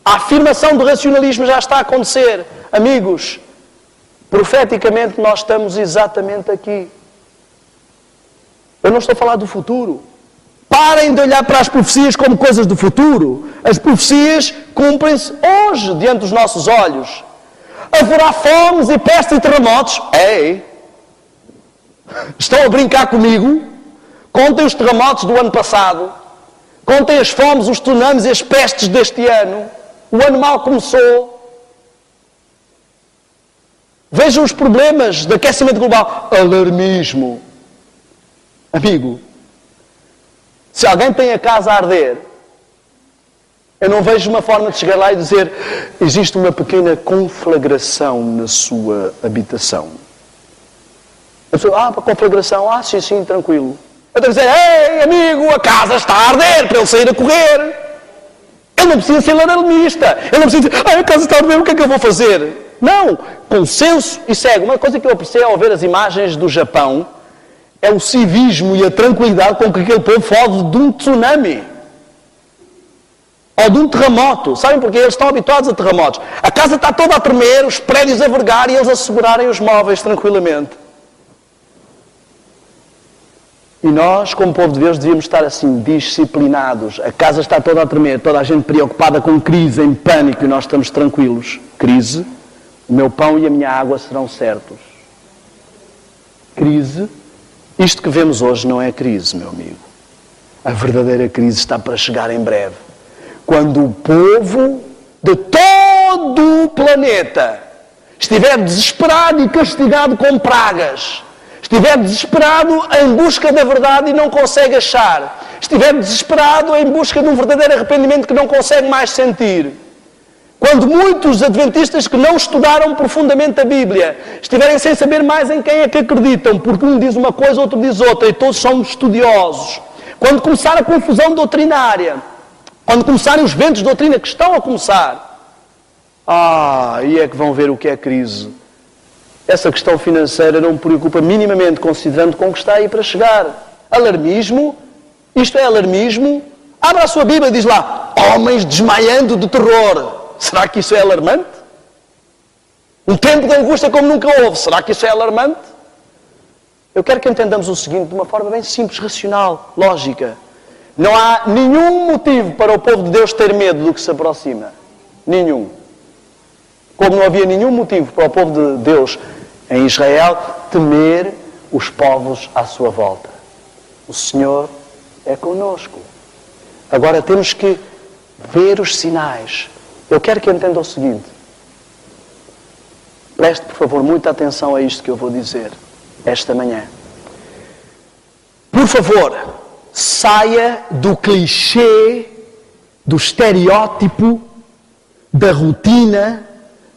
A afirmação do racionalismo já está a acontecer. Amigos, profeticamente nós estamos exatamente aqui. Eu não estou a falar do futuro. Parem de olhar para as profecias como coisas do futuro. As profecias cumprem-se hoje diante dos nossos olhos. Haverá fomes e pestes e terremotos. Ei! Estão a brincar comigo? Contem os terremotos do ano passado. Contem as fomes, os tsunamis e as pestes deste ano. O ano mal começou. Vejam os problemas de aquecimento global. Alarmismo. Amigo, se alguém tem a casa a arder, eu não vejo uma forma de chegar lá e dizer existe uma pequena conflagração na sua habitação. A pessoa, conflagração, sim, tranquilo. Eu tenho que dizer, ei amigo, a casa está a arder, para ele sair a correr. Ele não precisa ser alarmista. Ele não precisa dizer, a casa está a arder, o que é que eu vou fazer? Não, consenso e segue. Uma coisa que eu apreciei ao ver as imagens do Japão é o civismo e a tranquilidade com que aquele povo foge de um tsunami. Ou de um terremoto. Sabem porquê? Eles estão habituados a terremotos. A casa está toda a tremer, os prédios a vergar e eles a segurarem os móveis tranquilamente. E nós, como povo de Deus, devíamos estar assim, disciplinados. A casa está toda a tremer, toda a gente preocupada com crise, em pânico, e nós estamos tranquilos. Crise, o meu pão e a minha água serão certos. Crise, isto que vemos hoje não é crise, meu amigo. A verdadeira crise está para chegar em breve. Quando o povo de todo o planeta estiver desesperado e castigado com pragas, estiver desesperado em busca da verdade e não consegue achar, estiver desesperado em busca de um verdadeiro arrependimento que não consegue mais sentir, quando muitos adventistas que não estudaram profundamente a Bíblia estiverem sem saber mais em quem é que acreditam, porque um diz uma coisa, outro diz outra, e todos são estudiosos, quando começar a confusão doutrinária, quando começarem os ventos de doutrina que estão a começar, aí é que vão ver o que é crise. Essa questão financeira não me preocupa minimamente, considerando com que está aí para chegar. Alarmismo, isto é alarmismo. Abra a sua Bíblia e diz lá, homens desmaiando de terror. Será que isso é alarmante? Um tempo de angústia como nunca houve. Será que isso é alarmante? Eu quero que entendamos o seguinte, de uma forma bem simples, racional, lógica. Não há nenhum motivo para o povo de Deus ter medo do que se aproxima. Nenhum. Como não havia nenhum motivo para o povo de Deus em Israel temer os povos à sua volta. O Senhor é conosco. Agora temos que ver os sinais. Eu quero que entenda o seguinte. Preste, por favor, muita atenção a isto que eu vou dizer esta manhã. Por favor, saia do clichê, do estereótipo, da rotina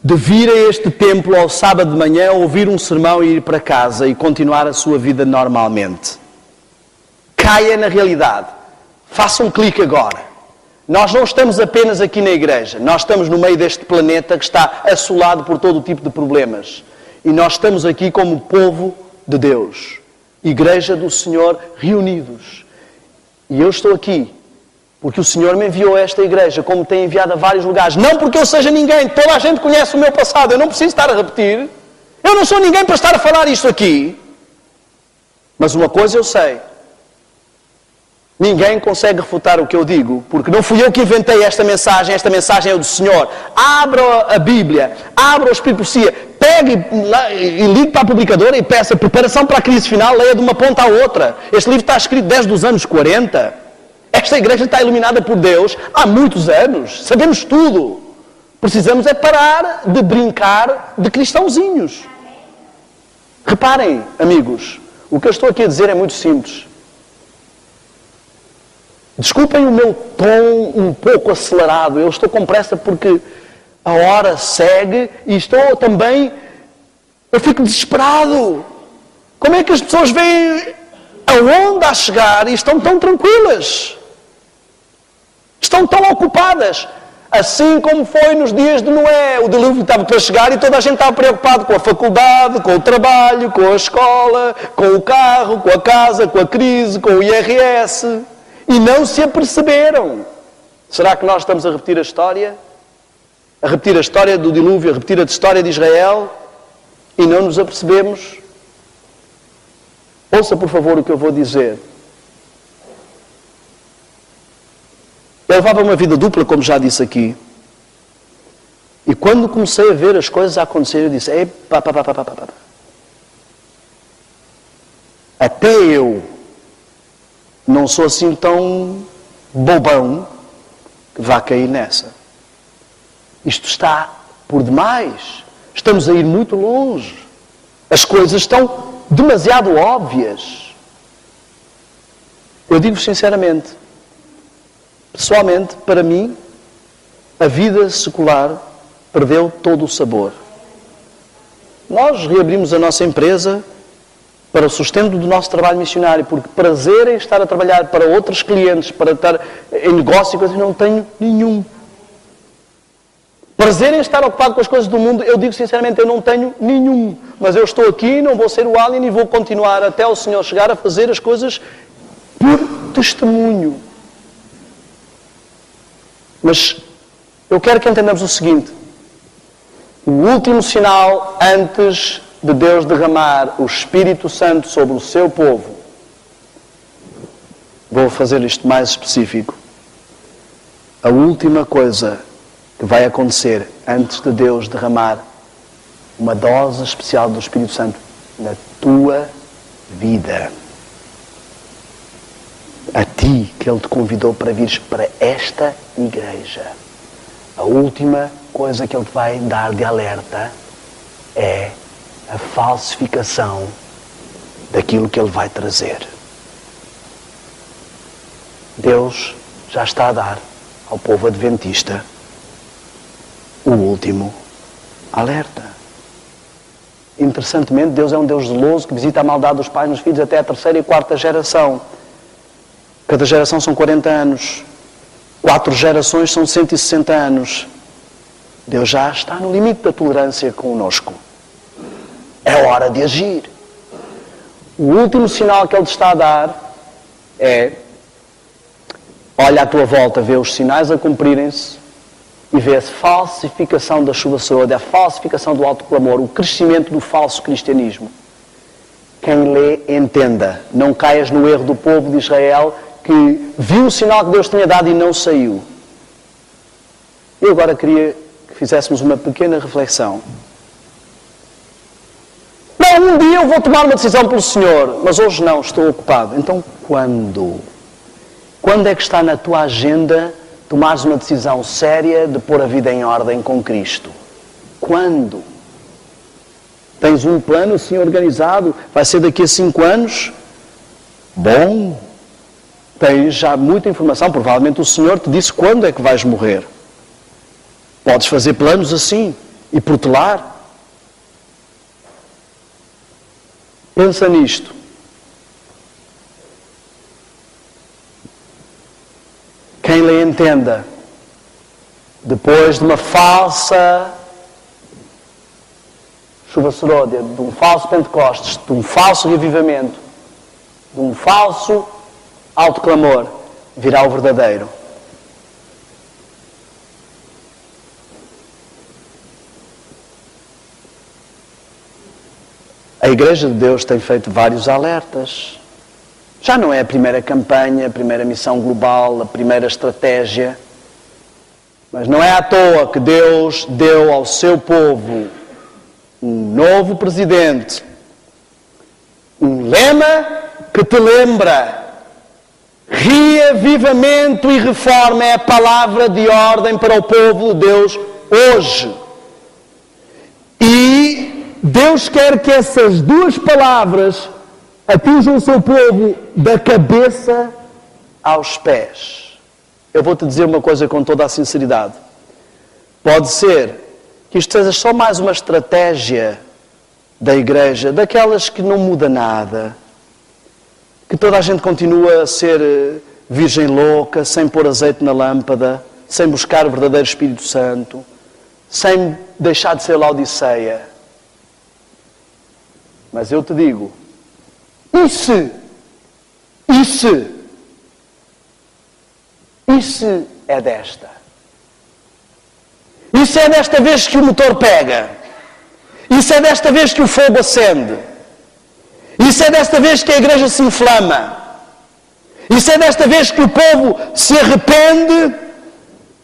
de vir a este templo ao sábado de manhã, ouvir um sermão e ir para casa e continuar a sua vida normalmente. Caia na realidade. Faça um clique agora. Nós não estamos apenas aqui na igreja. Nós estamos no meio deste planeta que está assolado por todo o tipo de problemas. E nós estamos aqui como povo de Deus. Igreja do Senhor reunidos. E eu estou aqui porque o Senhor me enviou a esta igreja, como tem enviado a vários lugares. Não porque eu seja ninguém, toda a gente conhece o meu passado, eu não preciso estar a repetir. Eu não sou ninguém para estar a falar isto aqui. Mas uma coisa eu sei. Ninguém consegue refutar o que eu digo, porque não fui eu que inventei esta mensagem é do Senhor. Abra a Bíblia, abra o Espírito de Profecia, pegue e ligue para a publicadora e peça preparação para a crise final, leia de uma ponta à outra. Este livro está escrito desde os anos 40. Esta igreja está iluminada por Deus há muitos anos. Sabemos tudo. Precisamos é parar de brincar de cristãozinhos. Reparem, amigos, o que eu estou aqui a dizer é muito simples. Desculpem o meu tom um pouco acelerado. Eu estou com pressa porque a hora segue e estou também... Eu fico desesperado. Como é que as pessoas veem a onda a chegar e estão tão tranquilas? Estão tão ocupadas. Assim como foi nos dias de Noé. O dilúvio estava para chegar e toda a gente estava preocupado com a faculdade, com o trabalho, com a escola, com o carro, com a casa, com a crise, com o IRS. E não se aperceberam. Será que nós estamos a repetir a história? A repetir a história do dilúvio, a repetir a história de Israel? E não nos apercebemos? Ouça, por favor, o que eu vou dizer. Eu levava uma vida dupla, como já disse aqui. E quando comecei a ver as coisas a acontecer, eu disse, até eu não sou assim tão bobão que vá cair nessa. Isto está por demais. Estamos a ir muito longe. As coisas estão demasiado óbvias. Eu digo sinceramente, pessoalmente, para mim, a vida secular perdeu todo o sabor. Nós reabrimos a nossa empresa para o sustento do nosso trabalho missionário, porque prazer em estar a trabalhar para outros clientes, para estar em negócio e coisas, não tenho nenhum. Prazer em estar ocupado com as coisas do mundo, eu digo sinceramente, eu não tenho nenhum. Mas eu estou aqui, não vou ser o alien e vou continuar até o Senhor chegar a fazer as coisas por testemunho. Mas eu quero que entendamos o seguinte. O último sinal antes de Deus derramar o Espírito Santo sobre o seu povo, vou fazer isto mais específico. A última coisa que vai acontecer antes de Deus derramar uma dose especial do Espírito Santo na tua vida. A ti, que Ele te convidou para vires para esta igreja. A última coisa que Ele te vai dar de alerta é a falsificação daquilo que Ele vai trazer. Deus já está a dar ao povo adventista o último alerta. Interessantemente, Deus é um Deus zeloso que visita a maldade dos pais nos filhos até a 3ª e 4ª geração. Cada geração são 40 anos. 4 gerações são 160 anos. Deus já está no limite da tolerância conosco. É hora de agir. O último sinal que Ele te está a dar é: olha à tua volta, vê os sinais a cumprirem-se e vê a falsificação da chuva sorda, a falsificação do autoclamor, o crescimento do falso cristianismo. Quem lê, entenda. Não caias no erro do povo de Israel que viu o sinal que Deus tinha dado e não saiu. Eu agora queria que fizéssemos uma pequena reflexão. Não, um dia eu vou tomar uma decisão pelo Senhor, mas hoje não, estou ocupado. Então quando? Quando é que está na tua agenda tomares uma decisão séria de pôr a vida em ordem com Cristo? Quando? Tens um plano assim organizado? Vai ser daqui a 5 anos? Bom, tens já muita informação. Provavelmente o Senhor te disse quando é que vais morrer. Podes fazer planos assim e protelar. Pensa nisto. Quem lhe entenda, depois de uma falsa chuva seródia, de um falso Pentecostes, de um falso revivamento, de um falso autoclamor, virá o verdadeiro. A Igreja de Deus tem feito vários alertas. Já não é a primeira campanha, a primeira missão global, a primeira estratégia. Mas não é à toa que Deus deu ao seu povo um novo presidente, um lema que te lembra: reavivamento e reforma é a palavra de ordem para o povo de Deus hoje. E Deus quer que essas duas palavras atinjam o seu povo da cabeça aos pés. Eu vou-te dizer uma coisa com toda a sinceridade. Pode ser que isto seja só mais uma estratégia da Igreja, daquelas que não muda nada, que toda a gente continua a ser virgem louca, sem pôr azeite na lâmpada, sem buscar o verdadeiro Espírito Santo, sem deixar de ser Laodiceia. Mas eu te digo, e se é desta? E se é desta vez que o motor pega? E se é desta vez que o fogo acende? E se é desta vez que a igreja se inflama? E se é desta vez que o povo se arrepende,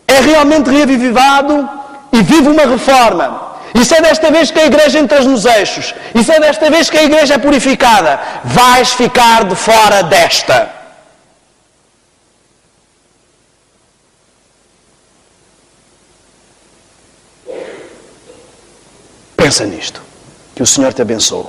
é realmente reavivado e vive uma reforma? E se é desta vez que a igreja entra nos eixos? E se é desta vez que a igreja é purificada? Vais ficar de fora desta. Pensa nisto. Que o Senhor te abençoe.